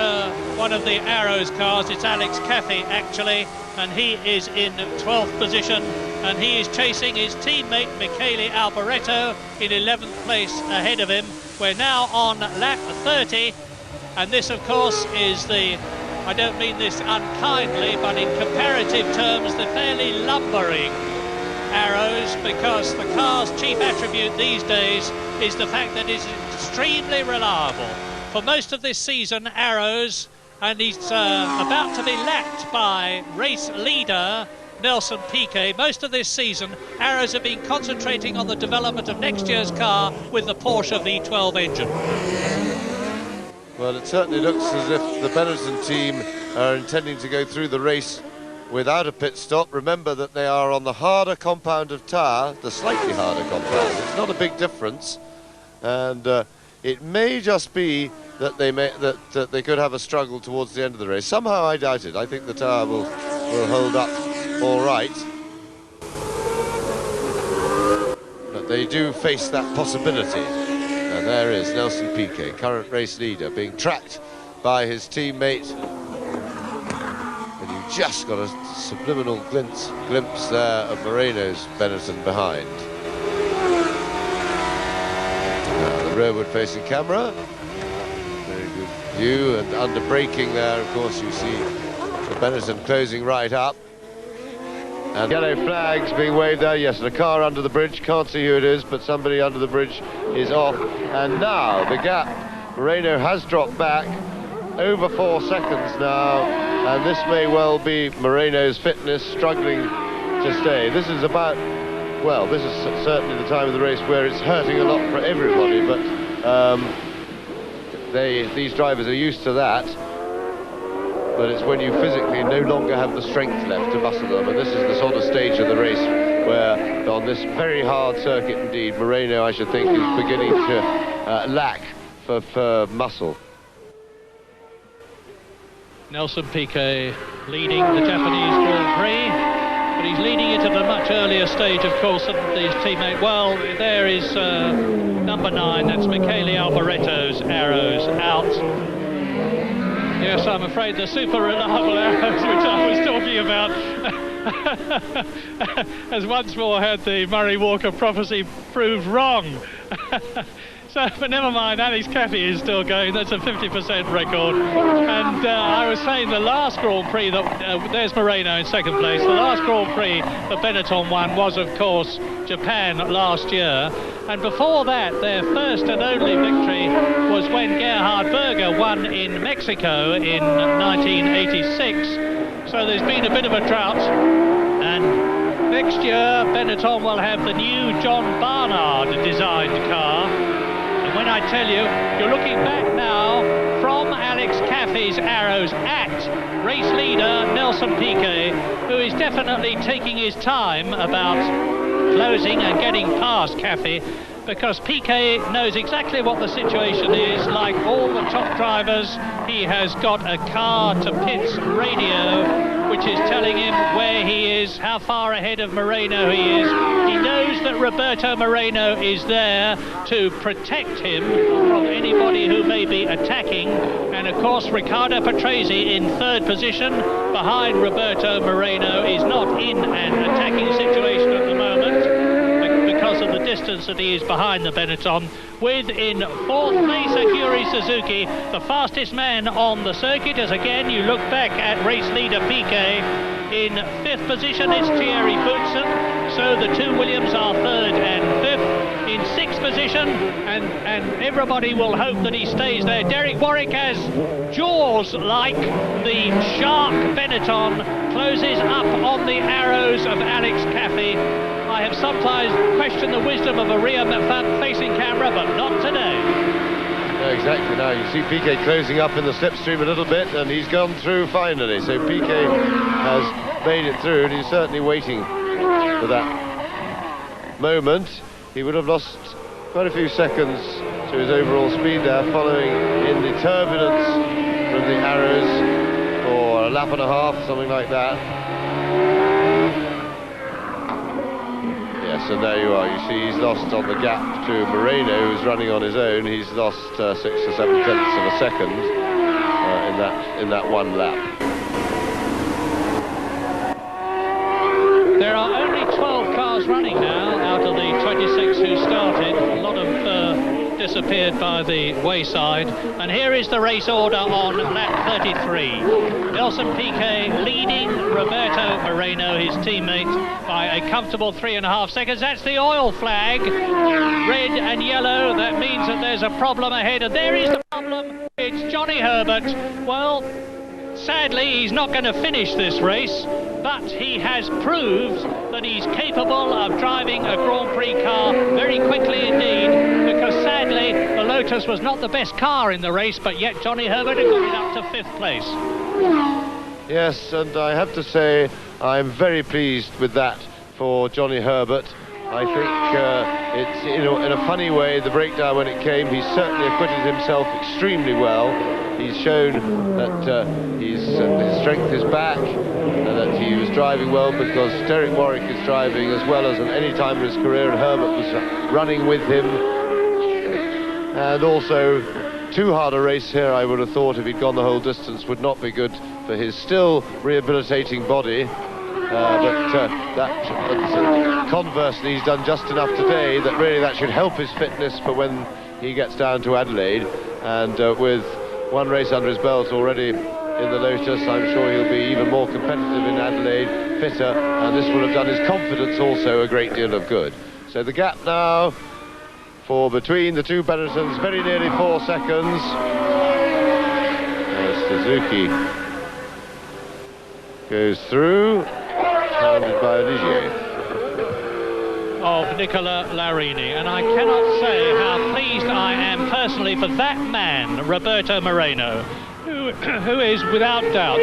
one of the Arrows cars. It's Alex Caffey, actually, and he is in 12th position, and he is chasing his teammate Michele Alboreto in 11th place ahead of him. We're now on lap 30, and this, of course, is the, I don't mean this unkindly, but in comparative terms, the fairly lumbering Arrows, because the car's chief attribute these days is the fact that it's extremely reliable. For most of this season, Arrows, and he's about to be lapped by race leader Nelson Piquet. Most of this season, Arrows have been concentrating on the development of next year's car with the Porsche V12 engine. Well, it certainly looks as if the Benetton team are intending to go through the race without a pit stop. Remember that they are on the harder compound of tyre, the slightly harder compound. It's not a big difference, and it may just be that they could have a struggle towards the end of the race. Somehow I doubt it. I think the tyre will hold up all right. But they do face that possibility. And there is Nelson Piquet, current race leader, being tracked by his teammate. And you just got a subliminal glimpse there of Moreno's Benetton behind. Now the rearward facing camera. Very good view, and under braking there, of course, you see the Benetton closing right up. And yellow flags being waved there. Yes, and a car under the bridge. Can't see who it is, but somebody under the bridge is off. And now the gap. Moreno has dropped back over 4 seconds now, and this may well be Moreno's fitness struggling to stay. This is about, well, this is certainly the time of the race where it's hurting a lot for everybody, but these drivers are used to that. But it's when you physically no longer have the strength left to muscle them, and this is the sort of stage of the race where, on this very hard circuit indeed, Moreno, I should think, is beginning to lack for muscle. Nelson Piquet leading the Japanese Grand Prix, but he's leading it at a much earlier stage, of course, than his teammate. Well, there is number 9, that's Michele Alboreto's Arrows out. Yes, I'm afraid the super reliable Arrows, which I was talking about, has once more had the Murray Walker prophecy proved wrong. So, but never mind, Alex Caffey is still going. That's a 50% record. And I was saying the last Grand Prix, there's Moreno in second place. The last Grand Prix that Benetton won was, of course, Japan last year. And before that, their first and only victory was when Gerhard Berger won in Mexico in 1986. So there's been a bit of a drought. And next year, Benetton will have the new John Barnard designed car. When I tell you, you're looking back now from Alex Caffey's Arrows at race leader Nelson Piquet, who is definitely taking his time about closing and getting past Caffey, because Piquet knows exactly what the situation is. Like all the top drivers, he has got a car to pits radio, which is telling him where he is, how far ahead of Moreno he is. He knows that Roberto Moreno is there to protect him from anybody who may be attacking. And of course, Riccardo Patrese in third position behind Roberto Moreno is not in an attacking situation at the moment, because of the distance that he is behind the Benetton. With in fourth place Aguri Suzuki, the fastest man on the circuit, as again you look back at race leader Piquet. In fifth position is Thierry Boutsen, so the two Williams are third and fifth. In sixth position, and everybody will hope that he stays there, Derek Warwick, as Jaws like the shark Benetton closes up on the Arrows of Alex Caffey. I have sometimes questioned the wisdom of a rear-facing camera, but not today. No, exactly. Now you see Piquet closing up in the slipstream a little bit, and he's gone through finally. So Piquet has made it through, and he's certainly waiting for that moment. He would have lost quite a few seconds to his overall speed there, following in the turbulence from the Arrows for a lap and a half, something like that. Yes, and there you are. You see he's lost on the gap to Moreno, who's running on his own. He's lost 6 or 7 tenths of a second in that one lap. There are only 12 cars running now out of the 26 who started. A lot of disappeared by the wayside. And here is the race order on lap 33. Nelson Piquet leading Roberto Moreno, his teammate, by a comfortable 3.5 seconds. That's the oil flag, red and yellow. That means that there's a problem ahead. And there is the problem. It's Johnny Herbert. Well, sadly, he's not going to finish this race, but he has proved that he's capable of driving a Grand Prix car very quickly indeed, because sadly, the Lotus was not the best car in the race, but yet Johnny Herbert had got it up to 5th place. Yes, and I have to say, I'm very pleased with that for Johnny Herbert. I think it's, in a funny way, the breakdown when it came, he certainly acquitted himself extremely well. He's shown that his strength is back, and that he was driving well, because Derek Warwick is driving as well as at any time in his career, and Herbert was running with him. And also, too hard a race here, I would have thought, if he'd gone the whole distance, would not be good for his still rehabilitating body. Conversely, he's done just enough today that really that should help his fitness for when he gets down to Adelaide. And with one race under his belt already in the Lotus, I'm sure he'll be even more competitive in Adelaide, fitter, and this will have done his confidence also a great deal of good. So the gap now for between the two Benettons, very nearly 4 seconds. As Suzuki goes through, founded by Olivier. Of Nicola Larini, and I cannot say how pleased I am personally for that man, Roberto Moreno, who is without doubt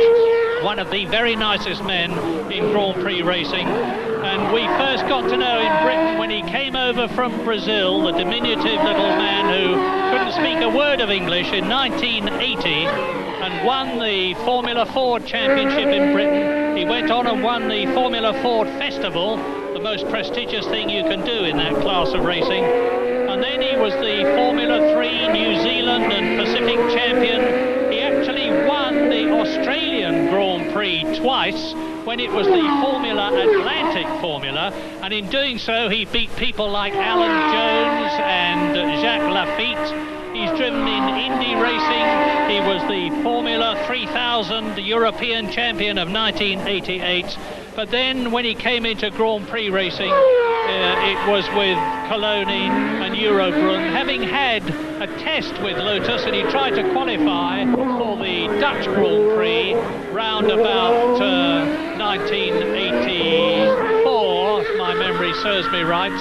one of the very nicest men in Grand Prix racing. And we first got to know in Britain when he came over from Brazil, the diminutive little man who couldn't speak a word of English, in 1980, and won the Formula Ford Championship in Britain. He went on and won the Formula Ford Festival, the most prestigious thing you can do in that class of racing. And then he was the Formula 3 New Zealand and Pacific champion. He actually won the Australian Grand Prix twice, when it was the Formula Atlantic Formula, and in doing so he beat people like Alan Jones and Jacques Lafitte. He's driven in Indy racing. He was the Formula 3000 European champion of 1988. But then when he came into Grand Prix racing, it was with Coloni and Eurobrunn, having had a test with Lotus, and he tried to qualify for the Dutch Grand Prix round about 1984, if my memory serves me right.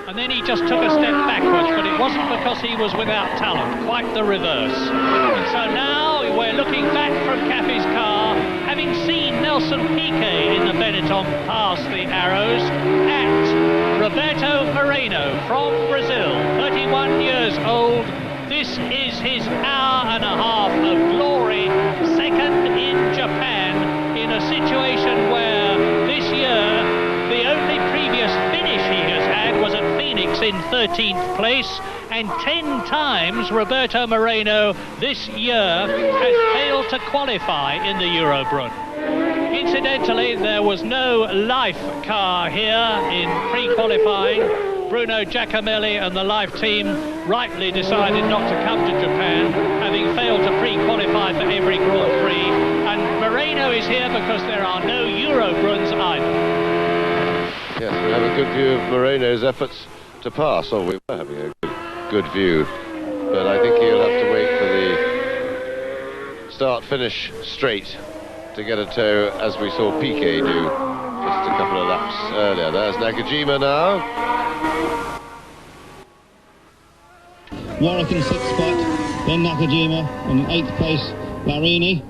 And then he just took a step backwards, but it wasn't because he was without talent, quite the reverse. And so now we're looking back from Caffey's car, having seen Nelson Piquet in the Benetton pass the arrows, at Roberto Moreno from Brazil, 31 years old. This is his hour and a half of glory, second in Japan, in a situation where this year the only previous finish he has had was at Phoenix in 13th place, and 10 times Roberto Moreno this year has failed to qualify in the Eurobrunn. Incidentally, there was no Life car here in pre-qualifying. Bruno Giacomelli and the Life team rightly decided not to come to Japan, having failed to pre-qualify for every Grand Prix, and Moreno is here because there are no Eurobrunns either. Yes, we have a good view of Moreno's efforts to pass. Oh, we were having a good view, but I think he'll have to wait for the start-finish straight to get a tow, as we saw Piquet do just a couple of laps earlier. There's Nakajima now. Warwick in 6th spot, then Nakajima, and in 8th place Larini.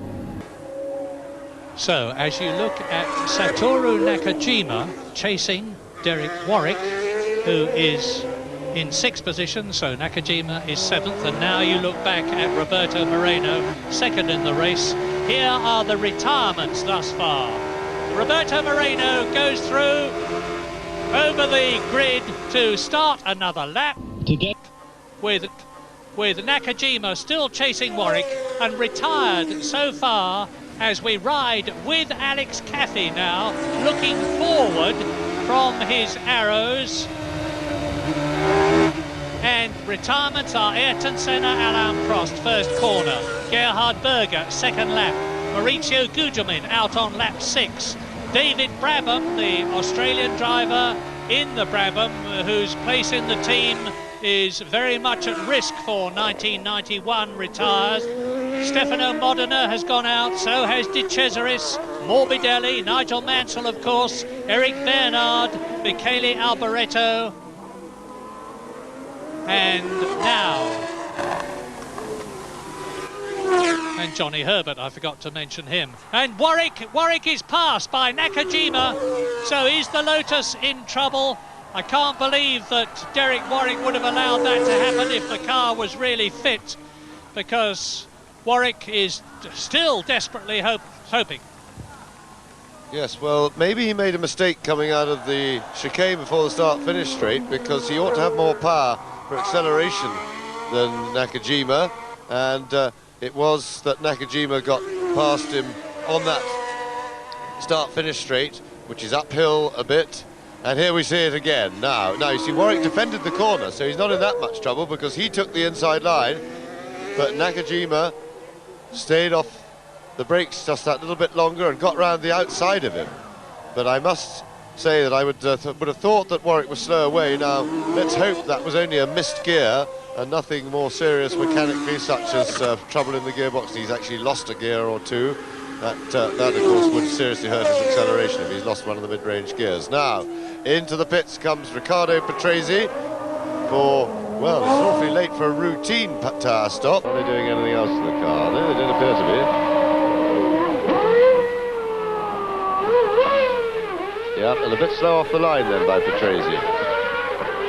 So, as you look at Satoru Nakajima chasing Derek Warwick, who is in 6th position, so Nakajima is 7th, and now you look back at Roberto Moreno, 2nd in the race. Here are the retirements thus far. Roberto Moreno goes through, over the grid to start another lap. To get With Nakajima still chasing Warwick and retired so far as we ride with Alex Cathey now, looking forward from his arrows. And retirements are Ayrton Senna, Alain Prost, first corner. Gerhard Berger, second lap. Maurizio Gugelmin out on lap 6. David Brabham, the Australian driver in the Brabham, whose place in the team is very much at risk for 1991, retires. Stefano Modena has gone out, so has De Cesaris, Morbidelli, Nigel Mansell, of course, Eric Bernard, Michele Alboreto, and now, and Johnny Herbert, I forgot to mention him. And Warwick is passed by Nakajima, so is the Lotus in trouble? I can't believe that Derek Warwick would have allowed that to happen if the car was really fit, because Warwick is still desperately hoping. Yes, well, maybe he made a mistake coming out of the chicane before the start-finish straight, because he ought to have more power for acceleration than Nakajima, and it was that Nakajima got past him on that start-finish straight, which is uphill a bit. And here we see it again. Now you see Warwick defended the corner, so he's not in that much trouble because he took the inside line, but Nakajima stayed off the brakes just that little bit longer and got round the outside of him. But I must say that I would have thought that Warwick was slow away. Now let's hope that was only a missed gear and nothing more serious mechanically, such as trouble in the gearbox. He's actually lost a gear or two. That of course would seriously hurt his acceleration if he's lost one of the mid-range gears. Now into the pits comes Riccardo Patrese for, well, it's awfully late for a routine tire stop. Are they doing anything else to the car? No, they don't appear to be. Yeah, and a bit slow off the line then by Patrese.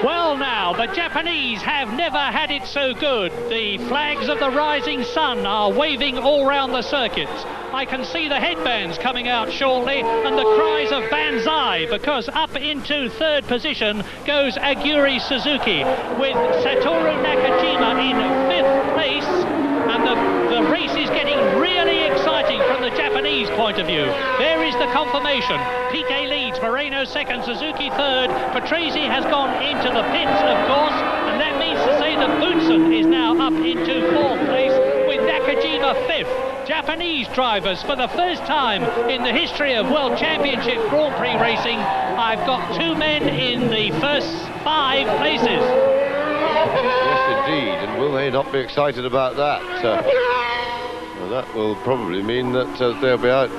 Well now, the Japanese have never had it so good. The flags of the rising sun are waving all round the circuit. I can see the headbands coming out shortly and the cries of Banzai, because up into third position goes Aguri Suzuki with Satoru Nakajima in 5th place, and the race is getting really exciting from the Japanese point of view. There is the confirmation. Piquet leads, Moreno second, Suzuki third. Patrese has gone into the pits, of course, and that means to say that Boutsen is now up into 4th place with Nakajima 5th. Japanese drivers, for the first time in the history of World Championship Grand Prix racing, I've got 2 men in the first 5 places. Yes, indeed, and will they not be excited about that? Well, that will probably mean that they'll be out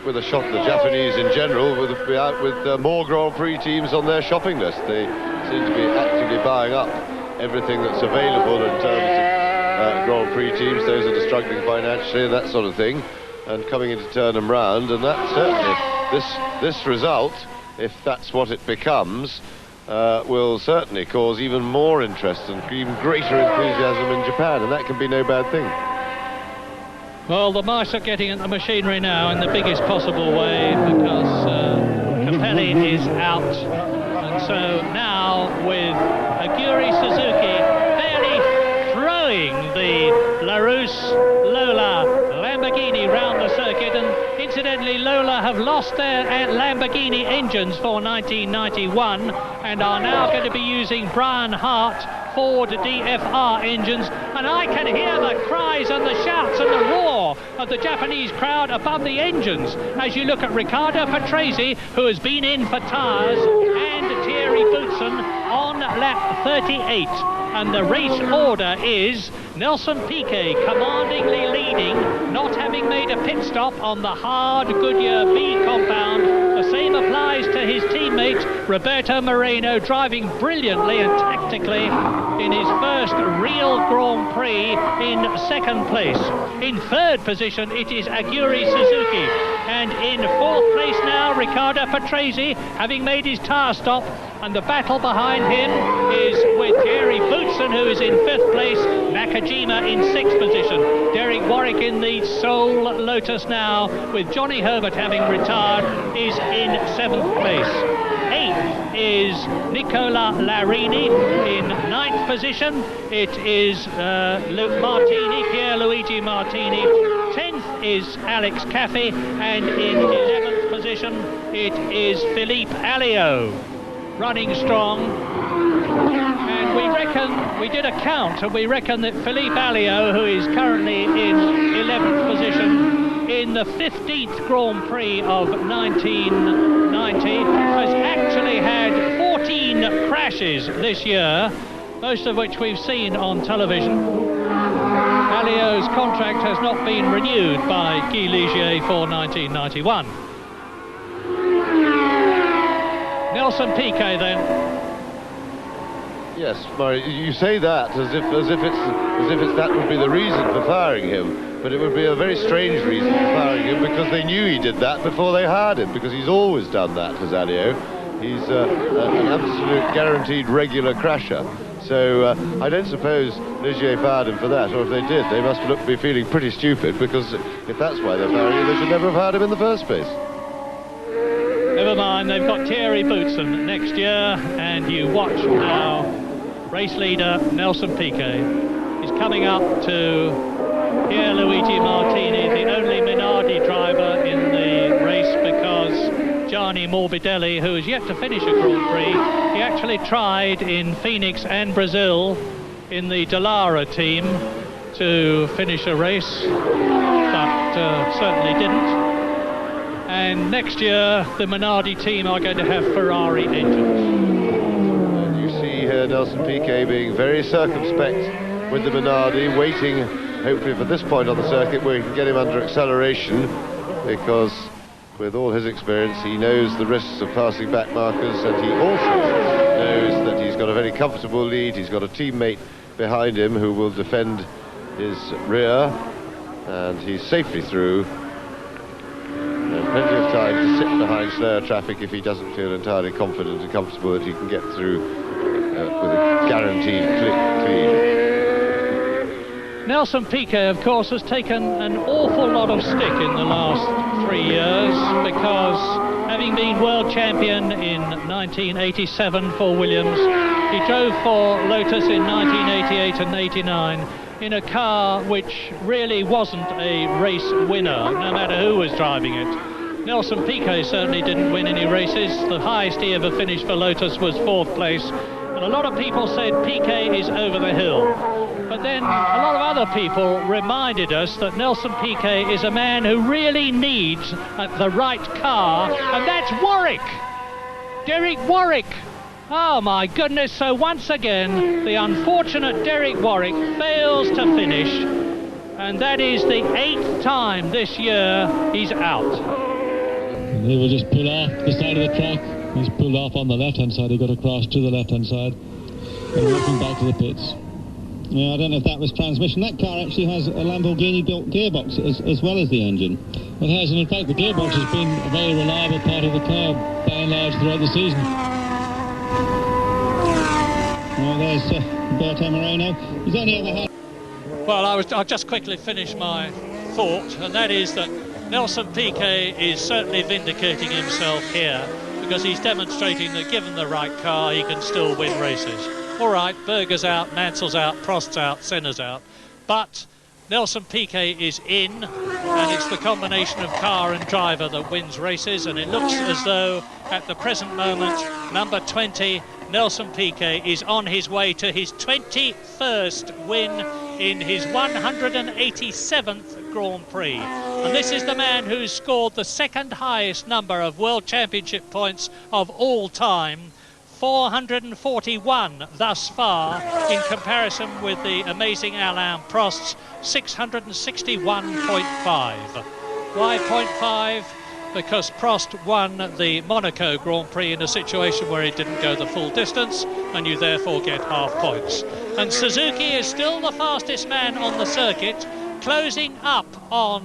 with a shot. The Japanese in general will be out with more Grand Prix teams on their shopping list. They seem to be actively buying up everything that's available in terms of Grand Prix teams, those that are struggling financially and that sort of thing, and coming in to turn them round. And that certainly, this result, if that's what it becomes, will certainly cause even more interest and even greater enthusiasm in Japan, and that can be no bad thing. Well, the mice are getting at the machinery now in the biggest possible way, because Capelli is out, and so now with Aguri Suzuki barely throwing the Larousse Lola Lamborghini round the circuit. And incidentally, Lola have lost their Lamborghini engines for 1991 and are now going to be using Brian Hart Ford DFR engines, and I can hear the cries and the shouts and the roar of the Japanese crowd above the engines as you look at Riccardo Patrese, who has been in for tyres, and Thierry Boutsen on lap 38. And the race order is Nelson Piquet commandingly leading, not having made a pit stop on the hard Goodyear B compound. The same applies to his teammate Roberto Moreno, driving brilliantly and tactically in his first real Grand Prix in 2nd place. In 3rd position it is Aguri Suzuki, and in 4th place now Riccardo Patrese, having made his tyre stop, and the battle behind him is with Thierry Boutsen, who is in 5th place, Nakajima in 6th position. Derek Warwick in the sole Lotus now, with Johnny Herbert having retired, is in 7th place. 8th is Nicola Larini in 9th position. It is Pierluigi Martini. 10th is Alex Caffey, and in 11th position it is Philippe Alliot, running strong. And we reckon, we did a count, and we reckon that Philippe Alliot, who is currently in 11th position in the 15th Grand Prix of 1990, has actually had 14 crashes this year, most of which we've seen on television. Alliot's contract has not been renewed by Guy Ligier for 1991. Nelson Piquet then. Yes, Murray, you say that as if that would be the reason for firing him, but it would be a very strange reason for firing him, because they knew he did that before they hired him, because he's always done that, as Alliot. He's an absolute guaranteed regular crasher. So I don't suppose Ligier fired him for that, or if they did, they must be feeling pretty stupid, because if that's why they're firing him, they should never have hired him in the first place. Never mind, they've got Thierry Boutsen next year, and you watch how race leader Nelson Piquet is coming up to Pierluigi Martini, the only Minardi driver in the race, because Gianni Morbidelli, who is yet to finish a Grand Prix, he actually tried in Phoenix and Brazil in the Dallara team to finish a race, but certainly didn't. And next year the Minardi team are going to have Ferrari engines. And you see here Nelson Piquet being very circumspect with the Minardi, waiting hopefully for this point on the circuit where he can get him under acceleration, because with all his experience he knows the risks of passing back markers, and he also knows that he's got a very comfortable lead. He's got a teammate behind him who will defend his rear, and he's safely through. And plenty of time to sit behind slower traffic if he doesn't feel entirely confident and comfortable that he can get through with a guaranteed clean. Nelson Piquet, of course, has taken an awful lot of stick in the last 3 years, because having been world champion in 1987 for Williams, he drove for Lotus in 1988 and 89 in a car which really wasn't a race winner, no matter who was driving it. Nelson Piquet certainly didn't win any races. The highest he ever finished for Lotus was 4th place. And a lot of people said Piquet is over the hill. But then a lot of other people reminded us that Nelson Piquet is a man who really needs the right car, and that's Warwick! Derek Warwick! Oh my goodness, so once again the unfortunate Derek Warwick fails to finish, and that is the 8th time this year he's out. And he will just pull off the side of the track. He's pulled off on the left-hand side. He got across to the left-hand side and walking back to the pits. Yeah, I don't know if that was transmission. That car actually has a Lamborghini-built gearbox as well as the engine. It has, and in fact the gearbox has been a very reliable part of the car by and large throughout the season. Well, there's Berto Moreno. He's only ever had... Well, I'll just quickly finish my thought, and that is that Nelson Piquet is certainly vindicating himself here, because he's demonstrating that given the right car, he can still win races. All right, Berger's out, Mansell's out, Prost's out, Senna's out, but Nelson Piquet is in, and it's the combination of car and driver that wins races, and it looks as though at the present moment, number 20, Nelson Piquet, is on his way to his 21st win in his 187th Grand Prix. And this is the man who's scored the second highest number of World Championship points of all time, 441 thus far, in comparison with the amazing Alain Prost's 661.5. Why 0.5? Because Prost won the Monaco Grand Prix in a situation where he didn't go the full distance, and you therefore get half points. And Suzuki is still the fastest man on the circuit, closing up on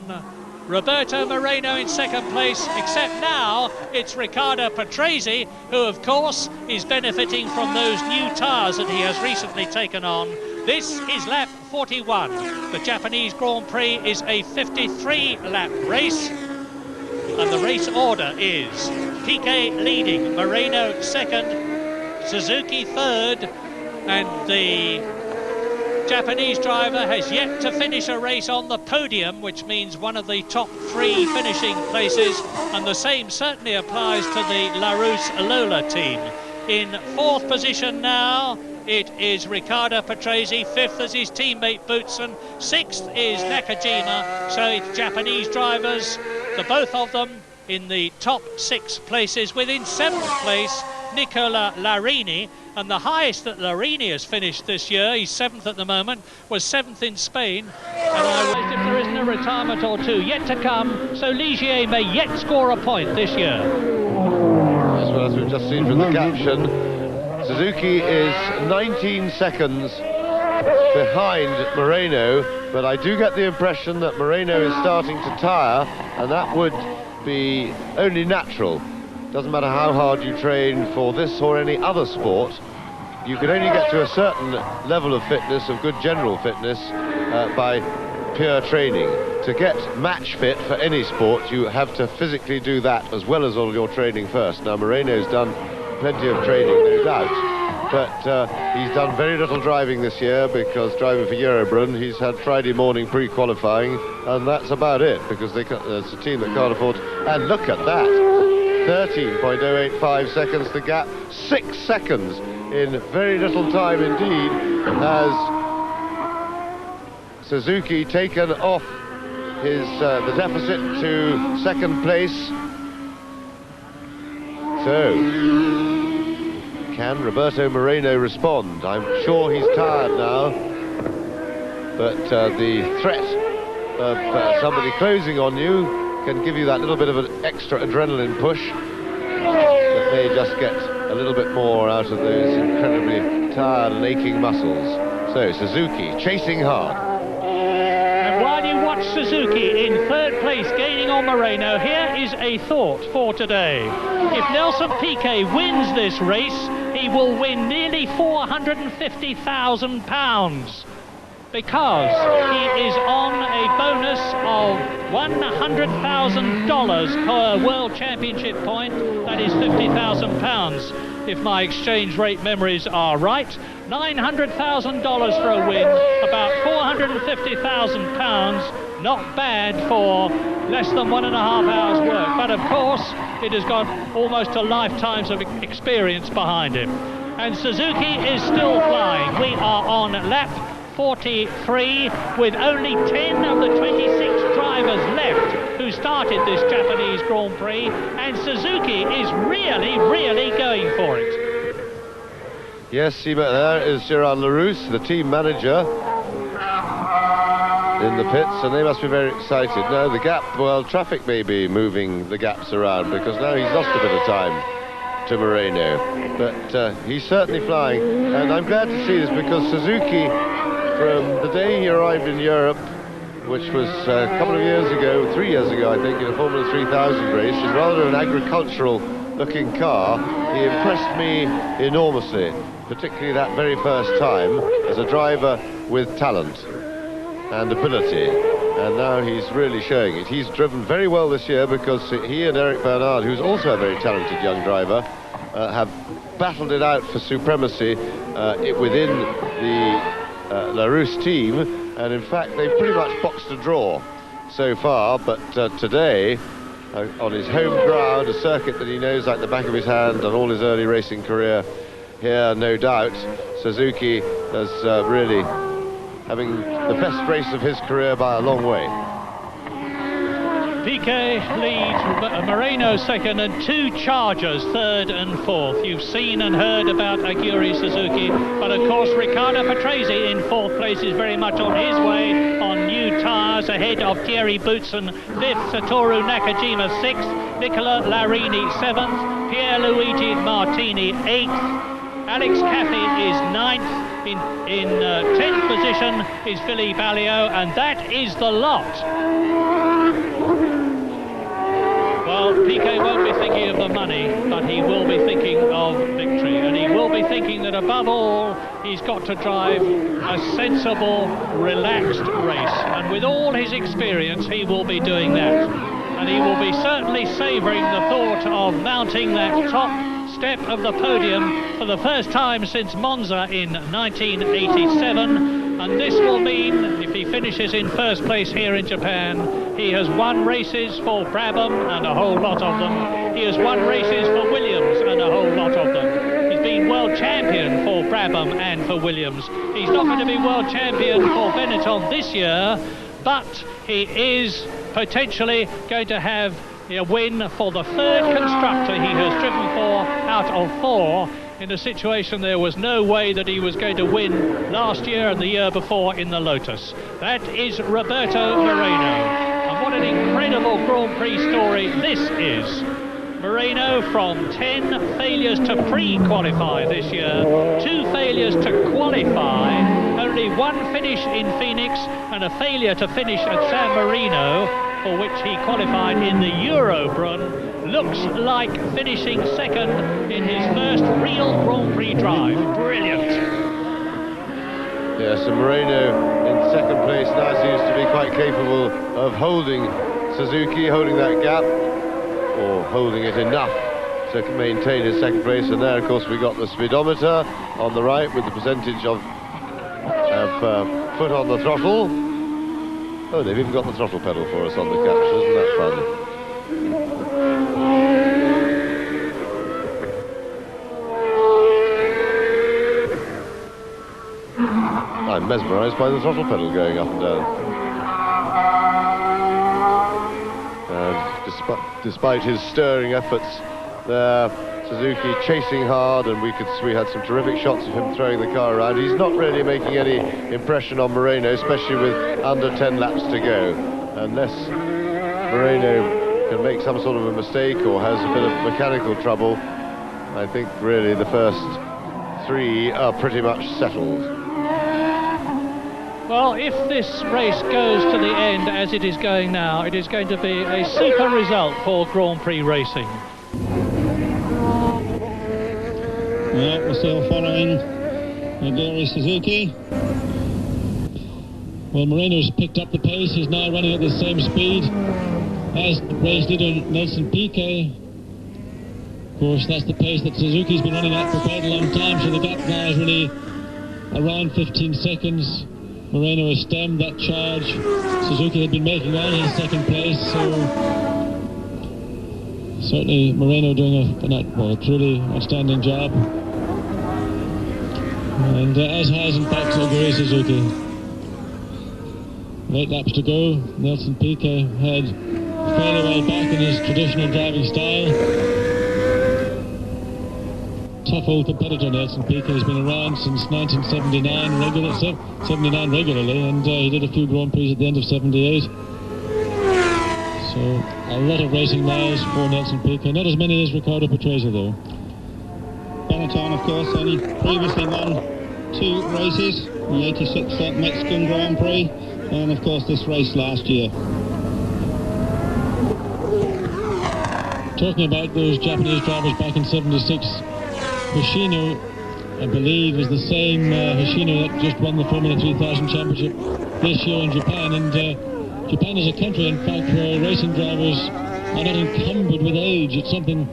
Roberto Moreno in second place, except now it's Riccardo Patrese, who of course is benefiting from those new tyres that he has recently taken on. This is lap 41. The Japanese Grand Prix is a 53-lap race, and the race order is Piquet leading, Moreno second, Suzuki third, and the Japanese driver has yet to finish a race on the podium, which means one of the top 3 finishing places, and the same certainly applies to the Larousse-Lola team. In 4th position now, it is Riccardo Patrese. 5th is his teammate Boutsen. 6th is Nakajima. So it's Japanese drivers, the both of them in the top 6 places. Within 7th place, Nicola Larini, and the highest that Larini has finished this year, he's 7th at the moment, was 7th in Spain. And I wonder if there isn't a retirement or two yet to come, so Ligier may yet score a point this year. As well as we've just seen from the caption, Suzuki is 19 seconds behind Moreno, but I do get the impression that Moreno is starting to tire, and that would be only natural. Doesn't matter how hard you train for this or any other sport, you can only get to a certain level of fitness, of good general fitness, by pure training. To get match fit for any sport, you have to physically do that as well as all your training first. Now, Moreno's done plenty of training, no doubt, but he's done very little driving this year, because driving for Eurobrunn, he's had Friday morning pre-qualifying, and that's about it, because it's a team that can't afford. And look at that! 13.085 seconds the gap, 6 seconds in very little time indeed has Suzuki taken off his the deficit to 2nd place. So can Roberto Moreno respond? I'm sure he's tired now, but the threat of somebody closing on you can give you that little bit of an extra adrenaline push that may just get a little bit more out of those incredibly tired and aching muscles. So Suzuki chasing hard. And while you watch Suzuki in 3rd place gaining on Moreno, here is a thought for today. If Nelson Piquet wins this race, he will win nearly £450,000. Because he is on a bonus of $100,000 per World Championship point. That is £50,000, if my exchange rate memories are right. $900,000 for a win, about £450,000. Not bad for less than 1.5 hours work. But of course, it has got almost a lifetime's of experience behind him. And Suzuki is still flying. We are on lap 43, with only 10 of the 26 drivers left who started this Japanese Grand Prix, and Suzuki is really, really going for it. Yes, Seema, there is Gérard Larousse, the team manager, in the pits, and they must be very excited. Now the gap, well, traffic may be moving the gaps around, because now he's lost a bit of time to Moreno, but he's certainly flying, and I'm glad to see this, because Suzuki, from the day he arrived in Europe, which was a couple of years ago, 3 years ago, I think, in a Formula 3000 race, in rather an agricultural-looking car, he impressed me enormously, particularly that very first time, as a driver with talent and ability. And now he's really showing it. He's driven very well this year, because he and Eric Bernard, who's also a very talented young driver, have battled it out for supremacy within the Larousse team, and in fact they've pretty much boxed a draw so far, but today on his home ground, a circuit that he knows like the back of his hand and all his early racing career here, no doubt, Suzuki is really having the best race of his career by a long way. Piquet leads, Moreno 2nd, and 2 Chargers 3rd and 4th. You've seen and heard about Aguri Suzuki, but of course Riccardo Patrese in 4th place is very much on his way on new tyres, ahead of Thierry Boutsen 5th, Satoru Nakajima 6th, Nicola Larini 7th, Pierluigi Martini 8th, Alex Caffey is 9th, in 10th position is Philippe Alliot, and that is the lot. Well, Piquet won't be thinking of the money, but he will be thinking of victory, and he will be thinking that above all he's got to drive a sensible, relaxed race, and with all his experience he will be doing that, and he will be certainly savouring the thought of mounting that top step of the podium for the first time since Monza in 1987, and this will mean, if he finishes in first place here in Japan, he has won races for Brabham and a whole lot of them. He has won races for Williams and a whole lot of them. He's been world champion for Brabham and for Williams. He's not going to be world champion for Benetton this year, but he is potentially going to have a win for the third constructor he has driven for out of 4, in a situation there was no way that he was going to win last year and the year before in the Lotus. That is Roberto Moreno. And what an incredible Grand Prix story this is. Moreno, from 10 failures to pre-qualify this year, 2 failures to qualify, only 1 finish in Phoenix and a failure to finish at San Marino, for which he qualified in the Eurobrunn, looks like finishing second in his first real Grand Prix drive. Brilliant. Yes, and Moreno in second place now seems to be quite capable of holding Suzuki, holding that gap, or holding it enough to maintain his second place. And there, of course, we got the speedometer on the right with the percentage of foot on the throttle. Oh, they've even got the throttle pedal for us on the capture, isn't that fun? I'm mesmerised by the throttle pedal going up and down. And despite his stirring efforts there, Suzuki chasing hard, and we had some terrific shots of him throwing the car around. He's not really making any impression on Moreno, especially with under 10 laps to go. Unless Moreno can make some sort of a mistake or has a bit of mechanical trouble, I think really the first 3 are pretty much settled. Well, if this race goes to the end as it is going now, it is going to be a super result for Grand Prix racing. Yeah, we're still following Nagori Suzuki. Well, Moreno's picked up the pace. He's now running at the same speed as race leader Nelson Piquet. Of course, that's the pace that Suzuki's been running at for quite a long time, so the gap now is really around 15 seconds. Moreno has stemmed that charge Suzuki had been making on in second place, so certainly Moreno doing a truly outstanding job. And as has, in fact, Nagori Suzuki. 8 laps to go. Nelson Piquet had fairly well back in his traditional driving style. Tough old competitor, Nelson Piquet. Has been around since 1979 regularly, and he did a few Grand Prix at the end of 78. So a lot of racing miles for Nelson Piquet. Not as many as Ricardo Patrese, though. Benetton, of course, only previously won 2 races, the 86 Mexican Grand Prix, and of course this race last year. Talking about those Japanese drivers back in 76, Hoshino, I believe, is the same Hoshino that just won the Formula 3000 Championship this year in Japan, and Japan is a country, in fact, where racing drivers are not encumbered with age. It's something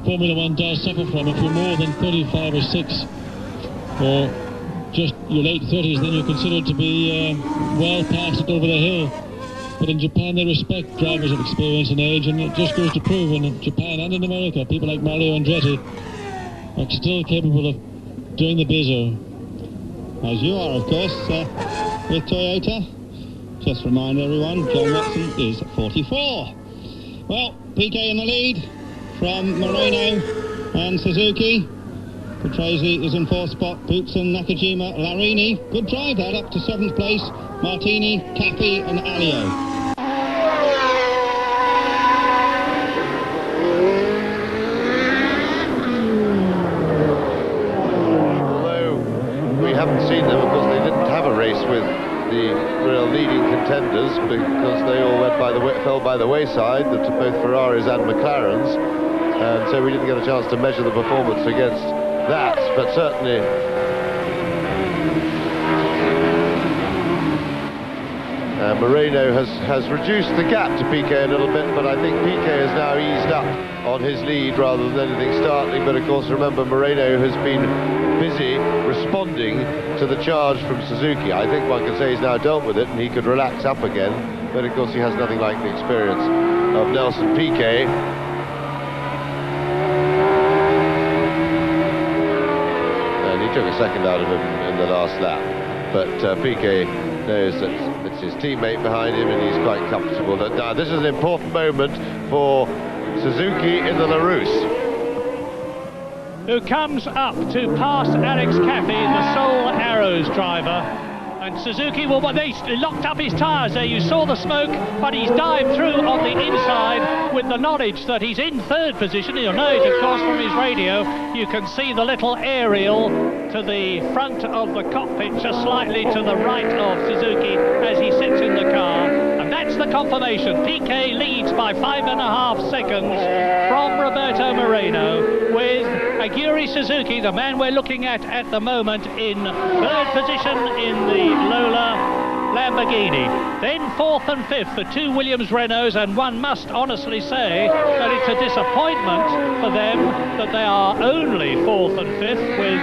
Formula 1 does suffer from. If you're more than 35 or 6, or just your late 30s, then you're considered to be well past it over the hill. But in Japan, they respect drivers of experience and age, and it just goes to prove in Japan and in America, people like Mario Andretti are still capable of doing the bizzo. As you are, of course, with Toyota. Just remind everyone, John Watson is 44. Well, Piquet in the lead from Moreno and Suzuki. Patrese is in 4th spot, Boutsen, Nakajima, Larini. Good drive that up to 7th place. Martini, Capi and Alio. Although we haven't seen them, of course they didn't have a race with the real leading contenders because they all fell by the wayside, both Ferraris and McLarens, and so we didn't get a chance to measure the performance against that, but certainly Moreno has reduced the gap to Piquet a little bit, but I think Piquet has now eased up on his lead rather than anything startling. But of course, remember, Moreno has been busy responding to the charge from Suzuki. I think one can say he's now dealt with it and he could relax up again, but of course he has nothing like the experience of Nelson Piquet. And he took a second out of him in the last lap, but Piquet knows that it's his teammate behind him and he's quite comfortable. Now this is an important moment for Suzuki in the Larousse, who comes up to pass Alex Caffey, the Seoul Arrows driver. And Suzuki will, they locked up his tyres there, you saw the smoke, but he's dived through on the inside with the knowledge that he's in third position. He'll know it, of course, from his radio. You can see the little aerial to the front of the cockpit, just slightly to the right of Suzuki as he sits in the car. And that's the confirmation. Piquet leads by 5.5 seconds from Roberto Moreno, with Aguri Suzuki, the man we're looking at the moment, in third position in the Lola Lamborghini. Then fourth and fifth, the two Williams Renaults, and one must honestly say that it's a disappointment for them that they are only fourth and fifth, with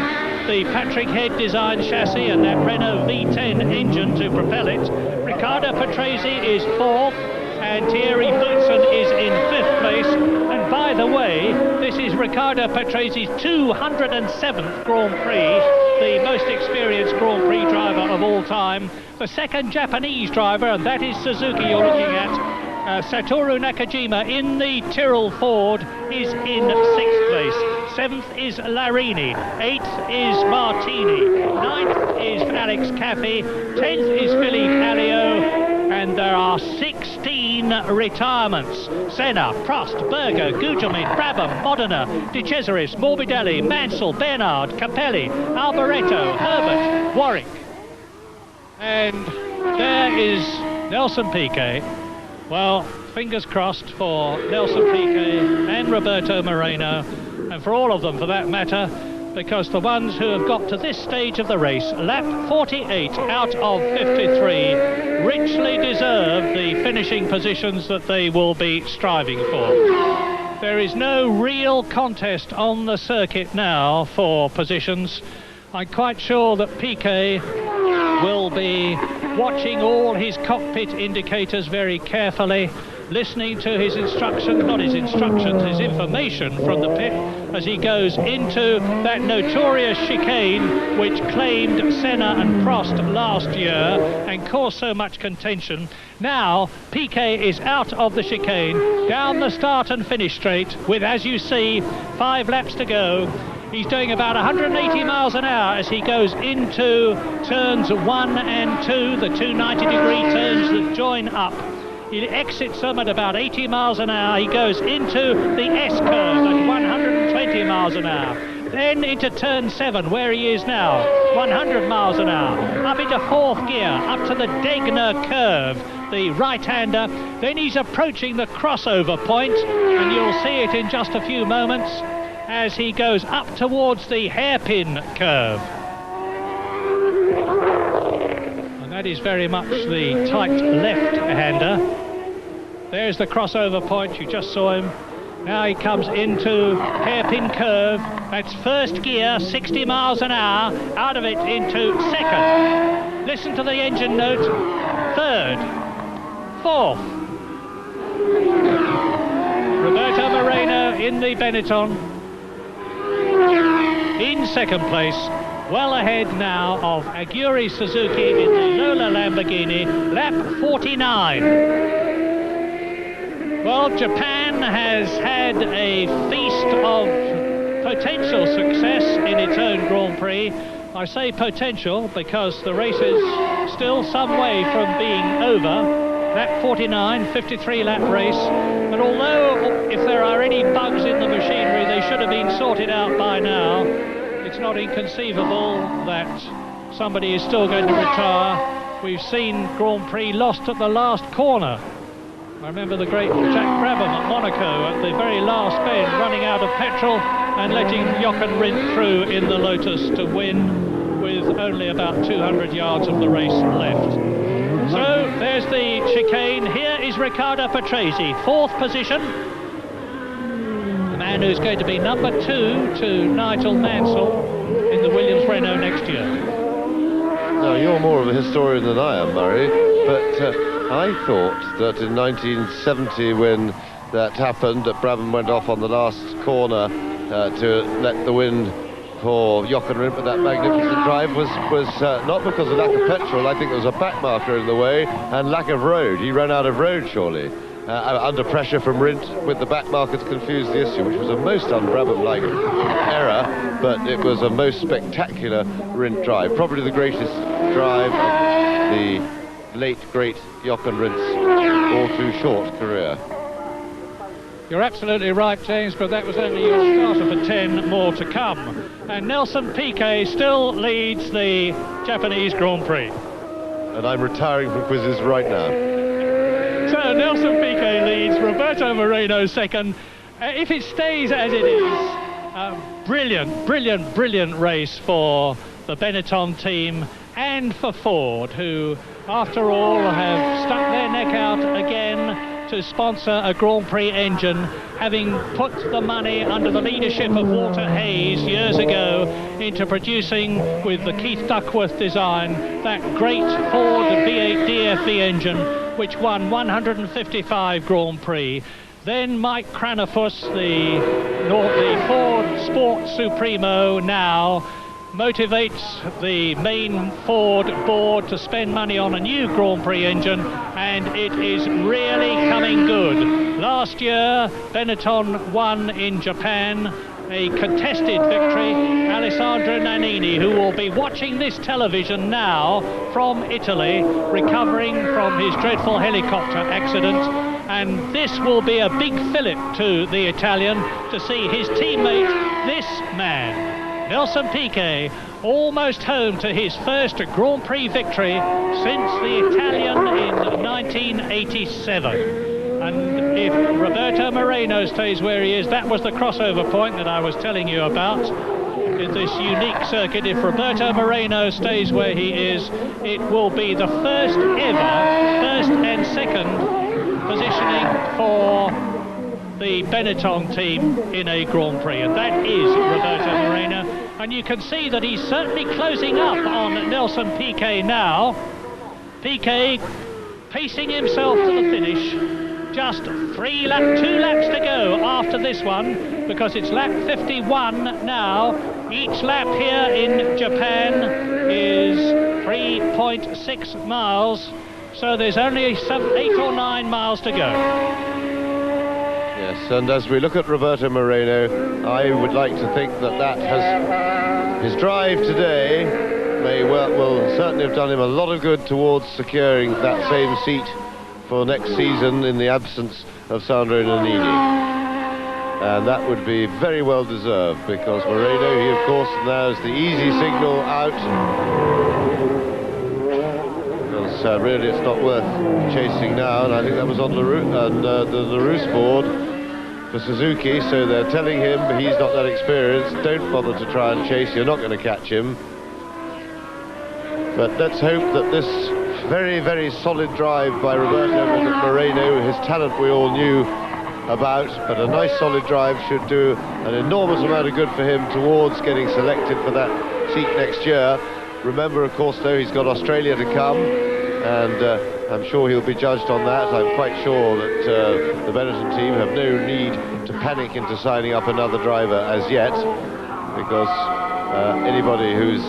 the Patrick Head design chassis and that Renault V10 engine to propel it. Riccardo Patrese is fourth, and Thierry Boutsen is in fifth place. And by the way, this is Riccardo Patrese's 207th Grand Prix, the most experienced Grand Prix driver of all time. The second Japanese driver, and that is Suzuki you're looking at, Satoru Nakajima in the Tyrrell Ford, is in sixth place. Seventh is Larini, eighth is Martini, ninth is Alex Caffey, 10th is Philippe Alliot, and there are 16 retirements. Senna, Prost, Berger, Gugelmin, Brabham, Modena, De Cesaris, Morbidelli, Mansell, Bernard, Capelli, Alboreto, Herbert, Warwick. And there is Nelson Piquet. Well, fingers crossed for Nelson Piquet and Roberto Moreno, and for all of them for that matter, because the ones who have got to this stage of the race, lap 48 out of 53, richly deserve the finishing positions that they will be striving for. There is no real contest on the circuit now for positions. I'm quite sure that Piquet will be watching all his cockpit indicators very carefully, listening to his instructions, not his instructions, his information from the pit as he goes into that notorious chicane which claimed Senna and Prost last year and caused so much contention. Now Piquet is out of the chicane, down the start and finish straight with, as you see, 5 laps to go. He's doing about 180 miles an hour as he goes into turns 1 and 2, the two 90-degree turns that join up. He exits them at about 80 miles an hour. He goes into the S curve at 120 miles an hour. Then into turn 7, where he is now, 100 miles an hour. Up into fourth gear, up to the Degner curve, the right-hander. Then he's approaching the crossover point, and you'll see it in just a few moments as he goes up towards the hairpin curve. And that is very much the tight left-hander. There's the crossover point, you just saw him. Now he comes into hairpin curve. That's first gear, 60 miles an hour, out of it into second. Listen to the engine note. Third, fourth. Roberto Moreno in the Benetton in second place, well ahead now of Aguri Suzuki in the Lola Lamborghini, lap 49. Well, Japan has had a feast of potential success in its own Grand Prix. I say potential because the race is still some way from being over. Lap 49, 53-lap race. And although if there are any bugs in the machinery, they should have been sorted out by now, it's not inconceivable that somebody is still going to retire. We've seen Grand Prix lost at the last corner. I remember the great Jack Brabham at Monaco at the very last bend, running out of petrol and letting Jochen Rindt through in the Lotus to win with only about 200 yards of the race left. So there's the chicane. Here is Riccardo Patrese, 4th position. The man who's going to be number 2 to Nigel Mansell in the Williams Renault next year. Now, you're more of a historian than I am, Murray, but I thought that in 1970, when that happened, that Brabham went off on the last corner to let the win for Jochen Rindt with that magnificent drive was not because of lack of petrol. I think there was a back marker in the way and lack of road. He ran out of road, surely, under pressure from Rindt with the back marker to confuse the issue, which was a most un-Brabham-like error, but it was a most spectacular Rindt drive. Probably the greatest drive of the late, great Jochen Rindt's all too short career. You're absolutely right, James, but that was only your starter for 10 more to come. And Nelson Piquet still leads the Japanese Grand Prix. And I'm retiring from quizzes right now. So Nelson Piquet leads, Roberto Moreno second. If it stays as it is, brilliant race for the Benetton team and for Ford, who, after all, have stuck their neck out again to sponsor a Grand Prix engine, having put the money under the leadership of Walter Hayes years ago into producing, with the Keith Duckworth design, that great Ford V8 DFV engine which won 155 Grand Prix. Then Mike Cranafus, the Ford Sport Supremo now, motivates the main Ford board to spend money on a new Grand Prix engine, and it is really coming good. Last year, Benetton won in Japan, a contested victory. Alessandro Nannini, who will be watching this television now from Italy, recovering from his dreadful helicopter accident, and this will be a big fillip to the Italian to see his teammate, this man, Nelson Piquet, almost home to his first Grand Prix victory since the Italian in 1987. And if Roberto Moreno stays where he is, that was the crossover point that I was telling you about in this unique circuit. If Roberto Moreno stays where he is, it will be the first ever first and second positioning for the Benetton team in a Grand Prix, and that is Roberto Moreno. And you can see that he's certainly closing up on Nelson Piquet now. Piquet pacing himself to the finish. Just 2 laps to go after this one, because it's lap 51 now. Each lap here in Japan is 3.6 miles, so there's only some 8 or 9 miles to go. Yes, and as we look at Roberto Moreno, I would like to think that his drive today will certainly have done him a lot of good towards securing that same seat for next season in the absence of Sandro Nannini. And that would be very well deserved, because Moreno, he of course now has the easy signal out. Because really it's not worth chasing now, and I think that was on the Larousse board for Suzuki, so they're telling him he's not that experienced, don't bother to try and chase, you're not going to catch him. But let's hope that this very, very solid drive by Roberto Moreno, his talent we all knew about, but a nice solid drive should do an enormous amount of good for him towards getting selected for that seat next year. Remember, of course, though, he's got Australia to come, and I'm sure he'll be judged on that. I'm quite sure that the Benetton team have no need to panic into signing up another driver as yet, because anybody who is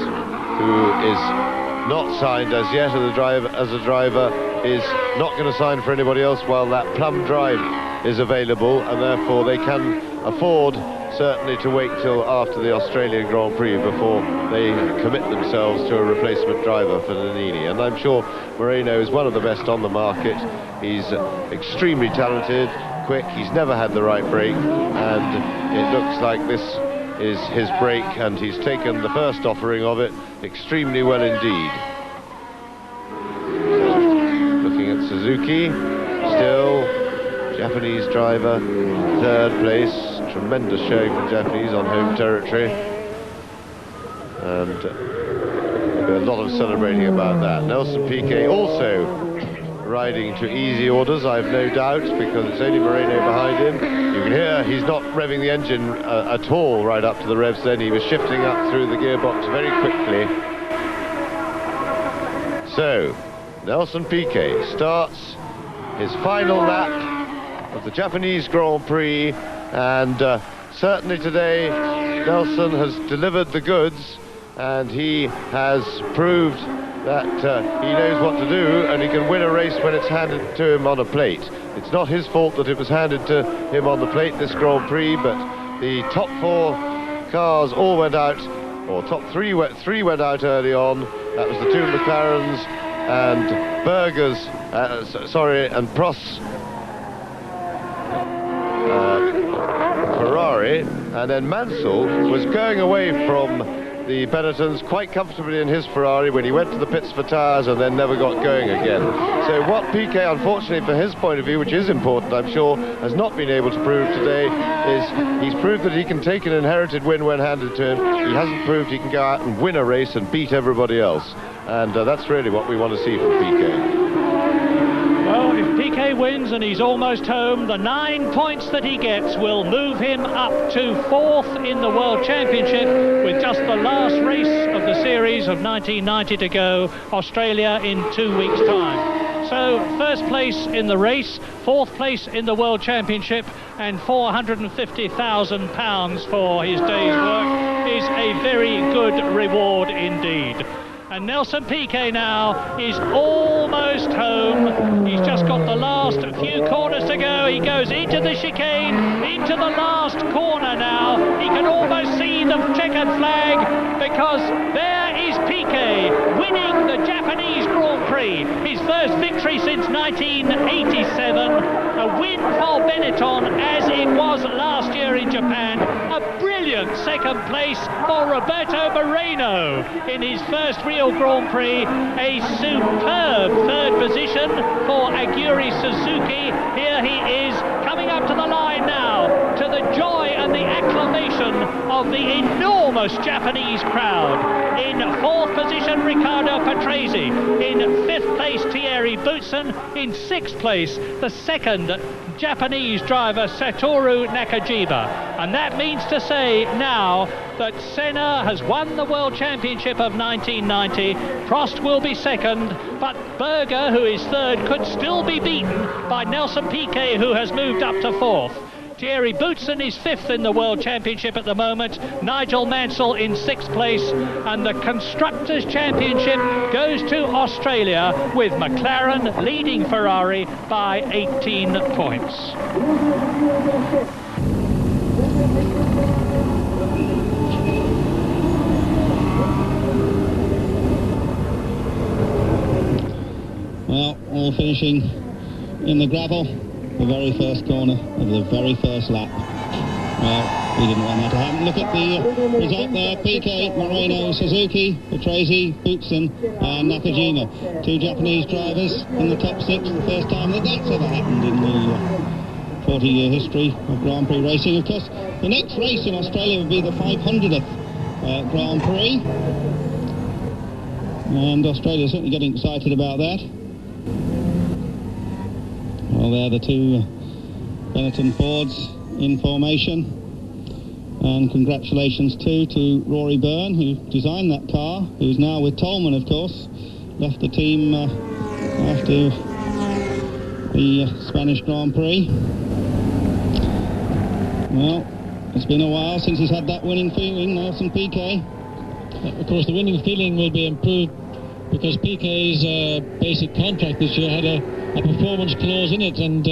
not signed as yet as a driver is not going to sign for anybody else while that plum drive is available, and therefore they can afford certainly to wait till after the Australian Grand Prix before they commit themselves to a replacement driver for Nannini. And I'm sure Moreno is one of the best on the market. He's extremely talented, quick, he's never had the right brake, and it looks like this is his brake, and he's taken the first offering of it extremely well indeed. Looking at Suzuki, still Japanese driver, 3rd place. Tremendous showing from Japanese on home territory. And A lot of celebrating about that. Nelson Piquet also riding to easy orders, I've no doubt, because it's only Moreno behind him. You can hear he's not revving the engine at all right up to the revs then. He was shifting up through the gearbox very quickly. So, Nelson Piquet starts his final lap of the Japanese Grand Prix, and certainly today Nelson has delivered the goods, and he has proved that he knows what to do, and he can win a race when it's handed to him on a plate. It's not his fault that it was handed to him on the plate, this Grand Prix, but the top 4 cars all went out, or top 3 went out early on. That was the 2 McLarens and Berger's, and Prost's Ferrari, and then Mansell was going away from the Benettons quite comfortably in his Ferrari when he went to the pits for tyres and then never got going again. So what Piquet, unfortunately for his point of view, which is important I'm sure, has not been able to prove today, is he's proved that he can take an inherited win when handed to him. He hasn't proved he can go out and win a race and beat everybody else, and that's really what we want to see from Piquet. Well, if Piquet wins and he's almost home, the 9 points that he gets will move him up to 4th in the World Championship, with just the last race of the series of 1990 to go, Australia in 2 weeks' time. So, first place in the race, 4th place in the World Championship, and £450,000 for his day's work is a very good reward indeed. And Nelson Piquet now is almost home. He's just got the last few corners to go. He goes into the chicane, into the last corner now. He can almost see the checkered flag, because there is Piquet winning the Japanese Grand Prix. His first victory since 1987. A win for Benetton, as it was last year in Japan. A brilliant second place for Roberto Moreno in his first real Grand Prix. A superb third position for Aguri Suzuki. Here he is coming up to the line now, to the joy and the acclamation of the enormous Japanese crowd. In 4th position, Riccardo Patrese. In 5th place, Thierry Boutsen. In 6th place, the second Japanese driver, Satoru Nakajima. And that means to say now that Senna has won the World Championship of 1990. Prost will be second, but Berger, who is third, could still be beaten by Nelson Piquet, who has moved up to 4th. Thierry Boutsen is 5th in the World Championship at the moment. Nigel Mansell in 6th place. And the Constructors' Championship goes to Australia, with McLaren leading Ferrari by 18 points. Well, all finishing in the gravel. The very first corner of the very first lap. Well, we didn't want that to happen. Look at the result there. Piquet, Moreno, Suzuki, Patrese, Boutsen and Nakajima. 2 Japanese drivers in the top 6. The first time that that's ever happened in the 40-year history of Grand Prix racing. Of course, the next race in Australia will be the 500th Grand Prix. And Australia's certainly getting excited about that. Well, they're the 2 Benetton Fords in formation, and congratulations too to Rory Byrne, who designed that car, who's now with Toleman, of course. Left the team after the Spanish Grand Prix. Well, it's been a while since he's had that winning feeling, Nelson Piquet. Of course, the winning feeling will be improved because Piquet's basic contract this year had a performance clause in it, and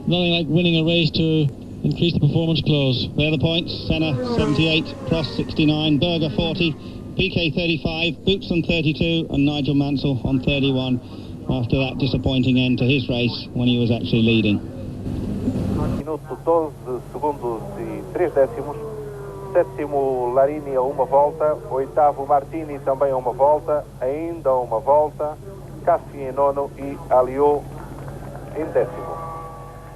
nothing like winning a race to increase the performance clause. There are the points. Senna 78, Prost 69, Berger 40, Piquet 35, Boutsen 32 and Nigel Mansell on 31 after that disappointing end to his race when he was actually leading. Minuto 12 segundos e 3 décimos. 7º Larini a uma volta, 8º Martini também a uma volta, ainda a uma volta, Cassi em 9º e Alliot em 10º.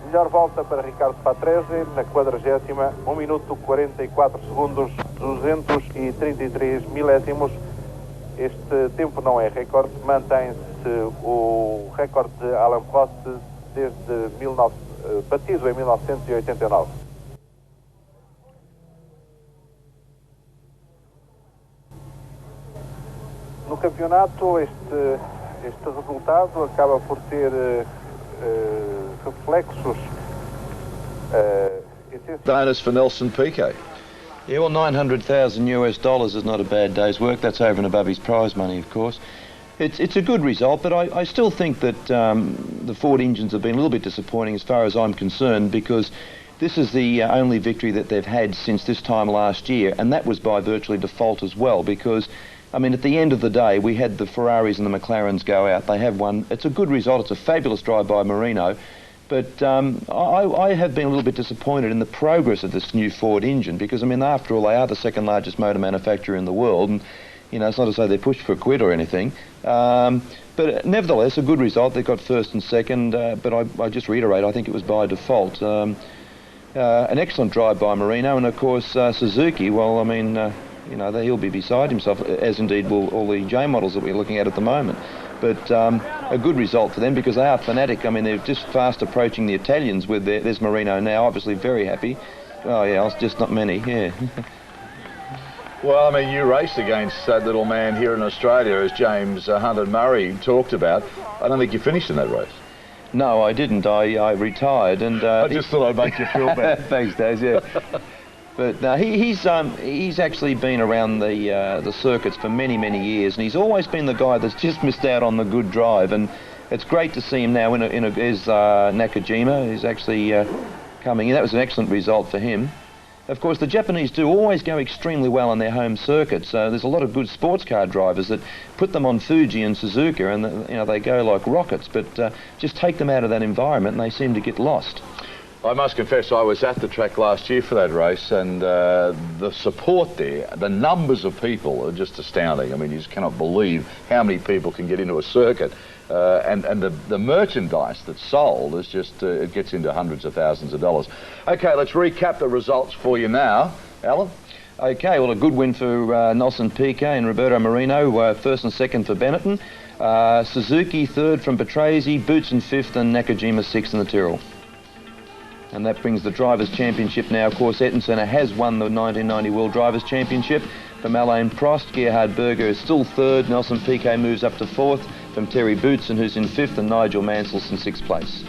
Melhor volta para Ricardo Patrese na 40ª, 1 minuto 44 segundos, 233 milésimos. Este tempo não é recorde, mantém-se o recorde de Alain Prost desde batido em 1989. No campeonato, este resultado acaba por ter reflexos bonus for Nelson Piquet. Yeah, well, $900,000 is not a bad day's work. That's over and above his prize money, of course. It's a good result, but I still think that the Ford engines have been a little bit disappointing as far as I'm concerned, because this is the only victory that they've had since this time last year, and that was by virtually default as well, because, I mean, at the end of the day, we had the Ferraris and the McLarens go out. They have won. It's a good result. It's a fabulous drive by Marino. But I have been a little bit disappointed in the progress of this new Ford engine, because, I mean, after all, they are the second largest motor manufacturer in the world, and, you know, it's not to say they're pushed for a quid or anything. But nevertheless, a good result. They got first and second, but I just reiterate, I think it was by default. An excellent drive by Marino, and of course Suzuki, well, I mean, you know, he'll be beside himself, as indeed will all the J models that we're looking at the moment. But a good result for them, because they are fanatic. I mean, they're just fast approaching the Italians with there's Marino now, obviously very happy. Oh yeah, it's just not many, yeah. Well, I mean, you raced against that little man here in Australia, as James Hunter-Murray talked about. I don't think you finished in that race. No, I didn't. I retired, and I just thought I'd make you feel better. Thanks, Daz. Yeah. But no, he's actually been around the circuits for many years, and he's always been the guy that's just missed out on the good drive. And it's great to see him now as Nakajima is actually coming in. That was an excellent result for him. Of course, the Japanese do always go extremely well on their home circuits. There's a lot of good sports car drivers that put them on Fuji and Suzuka, and you know, they go like rockets. But just take them out of that environment, and they seem to get lost. I must confess, I was at the track last year for that race, and the support there, the numbers of people are just astounding. I mean, you just cannot believe how many people can get into a circuit. And the merchandise that's sold is just, it gets into hundreds of thousands of dollars. Okay, let's recap the results for you now. Alan? Okay, well, a good win for Nelson Piquet and Roberto Marino, first and second for Benetton. Suzuki third from Patrese, Boutsen fifth, and Nakajima sixth in the Tyrrell. And that brings the Drivers' Championship now. Of course, Ayrton Senna has won the 1990 World Drivers' Championship. From Alain Prost, Gerhard Berger is still third. Nelson Piquet moves up to fourth. From Terry Boutsen, who's in fifth, and Nigel Mansell's in sixth place.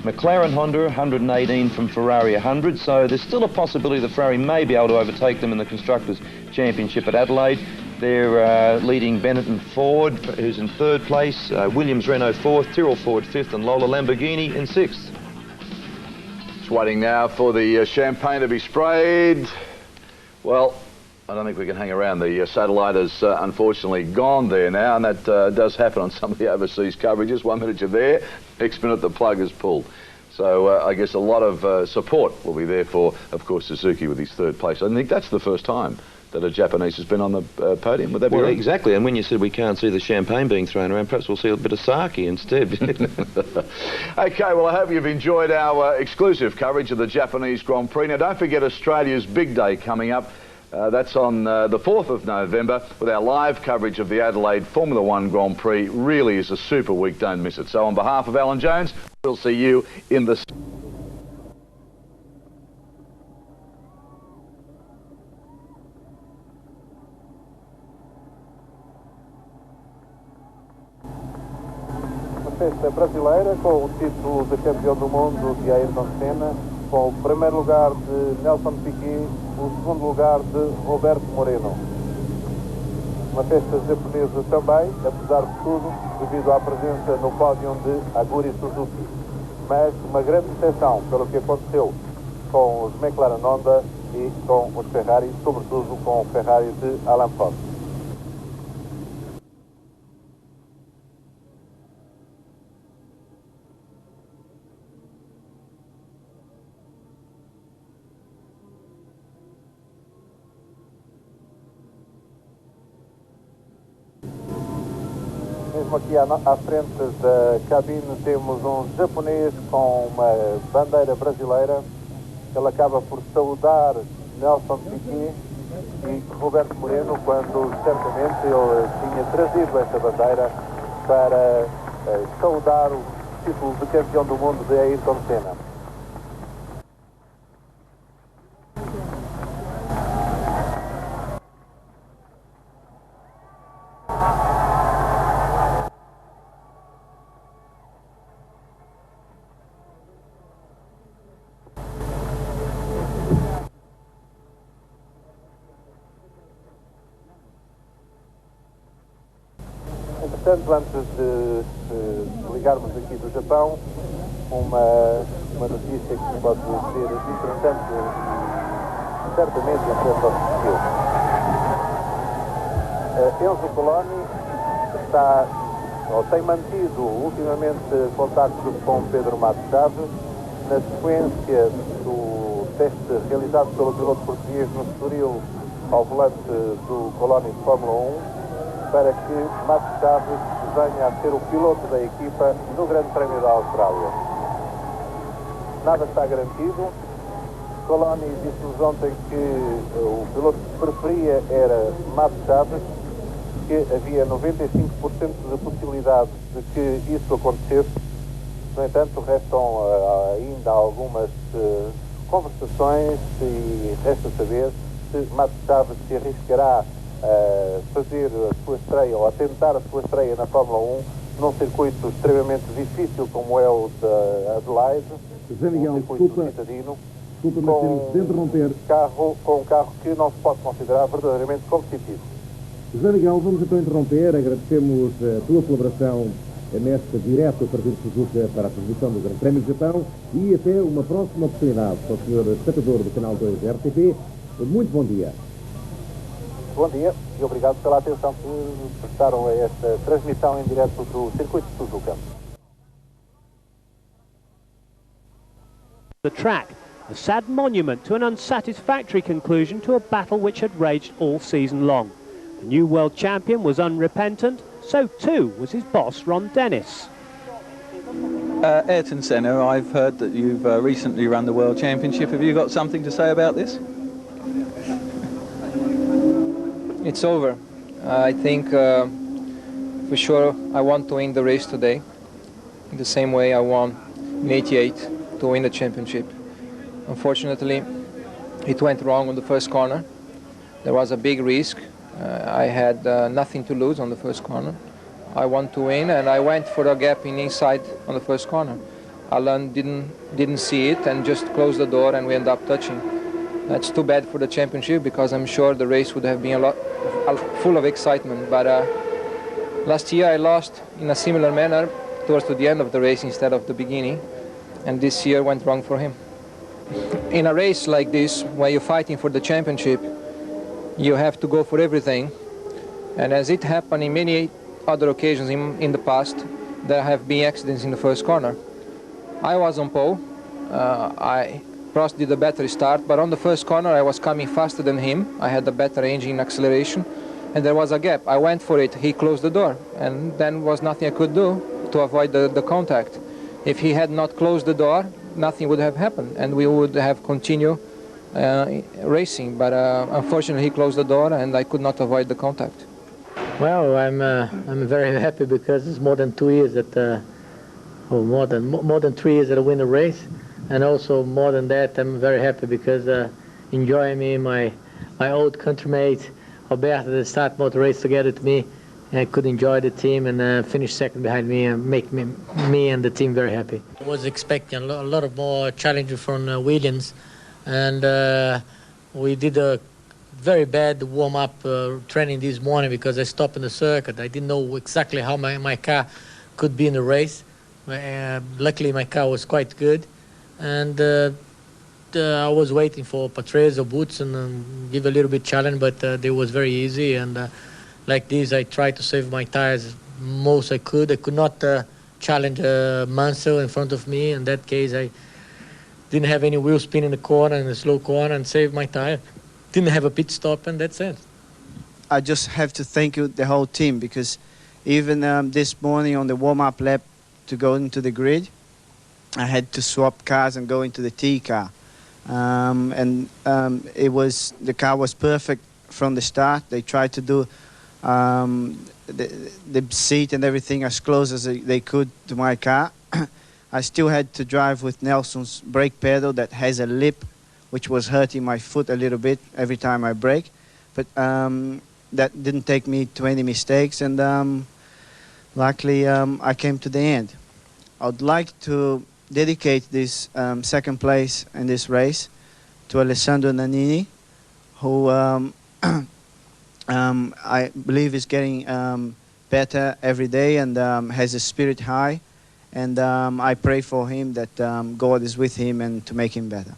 McLaren Honda, 118 from Ferrari 100. So there's still a possibility that Ferrari may be able to overtake them in the Constructors' Championship at Adelaide. They're leading Benetton Ford, who's in third place. Williams Renault fourth, Tyrrell Ford fifth, and Lola Lamborghini in sixth. Just waiting now for the champagne to be sprayed. Well, I don't think we can hang around. The satellite has unfortunately gone there now, and that does happen on some of the overseas coverages. 1 minute you're there, next minute the plug is pulled. So I guess a lot of support will be there for, of course, Suzuki with his third place. I think that's the first time that a Japanese has been on the podium. Would that be right? Exactly, and when you said we can't see the champagne being thrown around, perhaps we'll see a bit of sake instead. Okay, well, I hope you've enjoyed our exclusive coverage of the Japanese Grand Prix. Now, don't forget Australia's big day coming up. That's on the 4th of November with our live coverage of the Adelaide Formula One Grand Prix. Really is a super week, don't miss it. So on behalf of Alan Jones, we'll see you in the... Festa brasileira com o título de campeão do mundo de Ayrton Senna, com o primeiro lugar de Nelson Piquet, o segundo lugar de Roberto Moreno. Uma festa japonesa também, apesar de tudo, devido à presença no pódio de Aguri Suzuki. Mas uma grande decepção pelo que aconteceu com os McLaren Honda e com os Ferrari, sobretudo com o Ferrari de Alain Prost. Mesmo aqui à frente da cabine temos um japonês com uma bandeira brasileira. Ele acaba por saudar Nelson Piquet e Roberto Moreno, quando certamente ele tinha trazido esta bandeira para saudar o título de campeão do mundo de Ayrton Senna. Entretanto, antes de ligarmos aqui do Japão, uma notícia que pode ser interessante e certamente interessa aos portugueses. Enzo Coloni tem mantido ultimamente contactos com Pedro Matos Chaves na sequência do teste realizado pelo piloto português no Estoril ao volante do Coloni de Fórmula 1, para que Matos Chaves venha a ser o piloto da equipa no Grande Prémio da Austrália. Nada está garantido. Coloni disse-nos ontem que o piloto que preferia era Matos Chaves, que havia 95% de possibilidade de que isso acontecesse. No entanto, restam ainda algumas conversações e resta saber se Matos Chaves se arriscará a fazer a sua estreia ou a tentar a sua estreia na Fórmula 1 num circuito extremamente difícil como é o de Adelaide, um circuito citadino, com um carro que não se pode considerar verdadeiramente competitivo. José Miguel, vamos então interromper, agradecemos a tua colaboração neste direto a partir de Suzuka para a transmissão do Grande Prémio do Japão e até uma próxima oportunidade para o senhor espectador do canal 2 da RTP. Muito bom dia. Bom dia e obrigado pela atenção que prestaram a esta transmissão em direto do circuito de Suzuka. The track, a sad monument to an unsatisfactory conclusion to a battle which had raged all season long. The new world champion was unrepentant, so too was his boss Ron Dennis. Ayrton Senna, I've heard that you've recently run the World Championship. Have you got something to say about this? It's over. I think for sure I want to win the race today, in the same way I won in '88 to win the championship. Unfortunately, it went wrong on the first corner. There was a big risk. I had nothing to lose on the first corner. I want to win, and I went for a gap in inside on the first corner. Alan didn't see it and just closed the door, and we ended up touching. That's too bad for the championship because I'm sure the race would have been full of excitement. But last year I lost in a similar manner towards the end of the race instead of the beginning, and this year went wrong for him. In a race like this, where you're fighting for the championship, you have to go for everything. And as it happened in many other occasions in the past, there have been accidents in the first corner. I was on pole. Prost did a better start, but on the first corner I was coming faster than him. I had a better engine acceleration, and there was a gap. I went for it. He closed the door, and then was nothing I could do to avoid the contact. If he had not closed the door, nothing would have happened, and we would have continued racing. But unfortunately, he closed the door, and I could not avoid the contact. Well, I'm very happy because it's more than 2 years that, more than 3 years that I win a race. And also more than that, I'm very happy because enjoying me, my old countrymate Roberto, that start motor race together to me, and I could enjoy the team and finish second behind me and make me and the team very happy. I was expecting a lot of more challenges from Williams, and we did a very bad warm-up training this morning because I stopped in the circuit. I didn't know exactly how my car could be in the race. Luckily, my car was quite good. And I was waiting for Patrese or Boots and give a little bit challenge, but it was very easy. And like this, I tried to save my tires most I could. I could not challenge Mansell in front of me. In that case, I didn't have any wheel spin in the corner, in the slow corner, and saved my tire. Didn't have a pit stop, and that's it. I just have to thank you, the whole team, because even this morning on the warm-up lap to go into the grid, I had to swap cars and go into the T car. The car was perfect from the start. They tried to do the seat and everything as close as they could to my car. I still had to drive with Nelson's brake pedal that has a lip, which was hurting my foot a little bit every time I brake. But that didn't take me to any mistakes, and luckily I came to the end. I would like to dedicate this second place in this race to Alessandro Nannini, who I believe is getting better every day and has a spirit high. And I pray for him that God is with him and to make him better.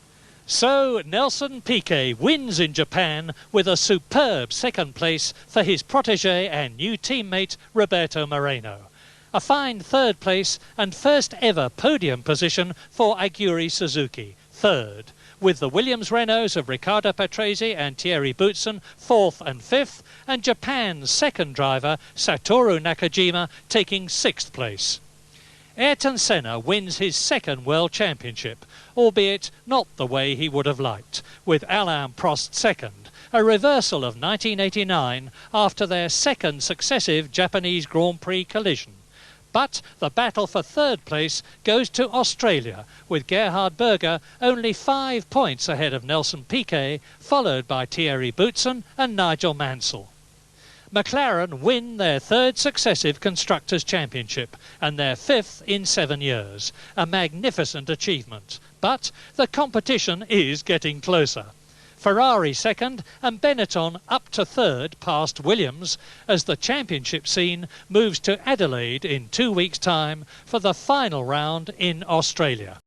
So Nelson Piquet wins in Japan with a superb second place for his protégé and new teammate Roberto Moreno. A fine third place and first ever podium position for Aguri Suzuki, third, with the Williams Renaults of Riccardo Patrese and Thierry Boutsen fourth and fifth, and Japan's second driver Satoru Nakajima taking sixth place. Ayrton Senna wins his second World Championship, albeit not the way he would have liked, with Alain Prost second, a reversal of 1989 after their second successive Japanese Grand Prix collision. But the battle for third place goes to Australia, with Gerhard Berger only 5 points ahead of Nelson Piquet, followed by Thierry Boutsen and Nigel Mansell. McLaren win their third successive Constructors' Championship and their fifth in 7 years. A magnificent achievement. But the competition is getting closer. Ferrari second and Benetton up to third past Williams as the championship scene moves to Adelaide in 2 weeks' time for the final round in Australia.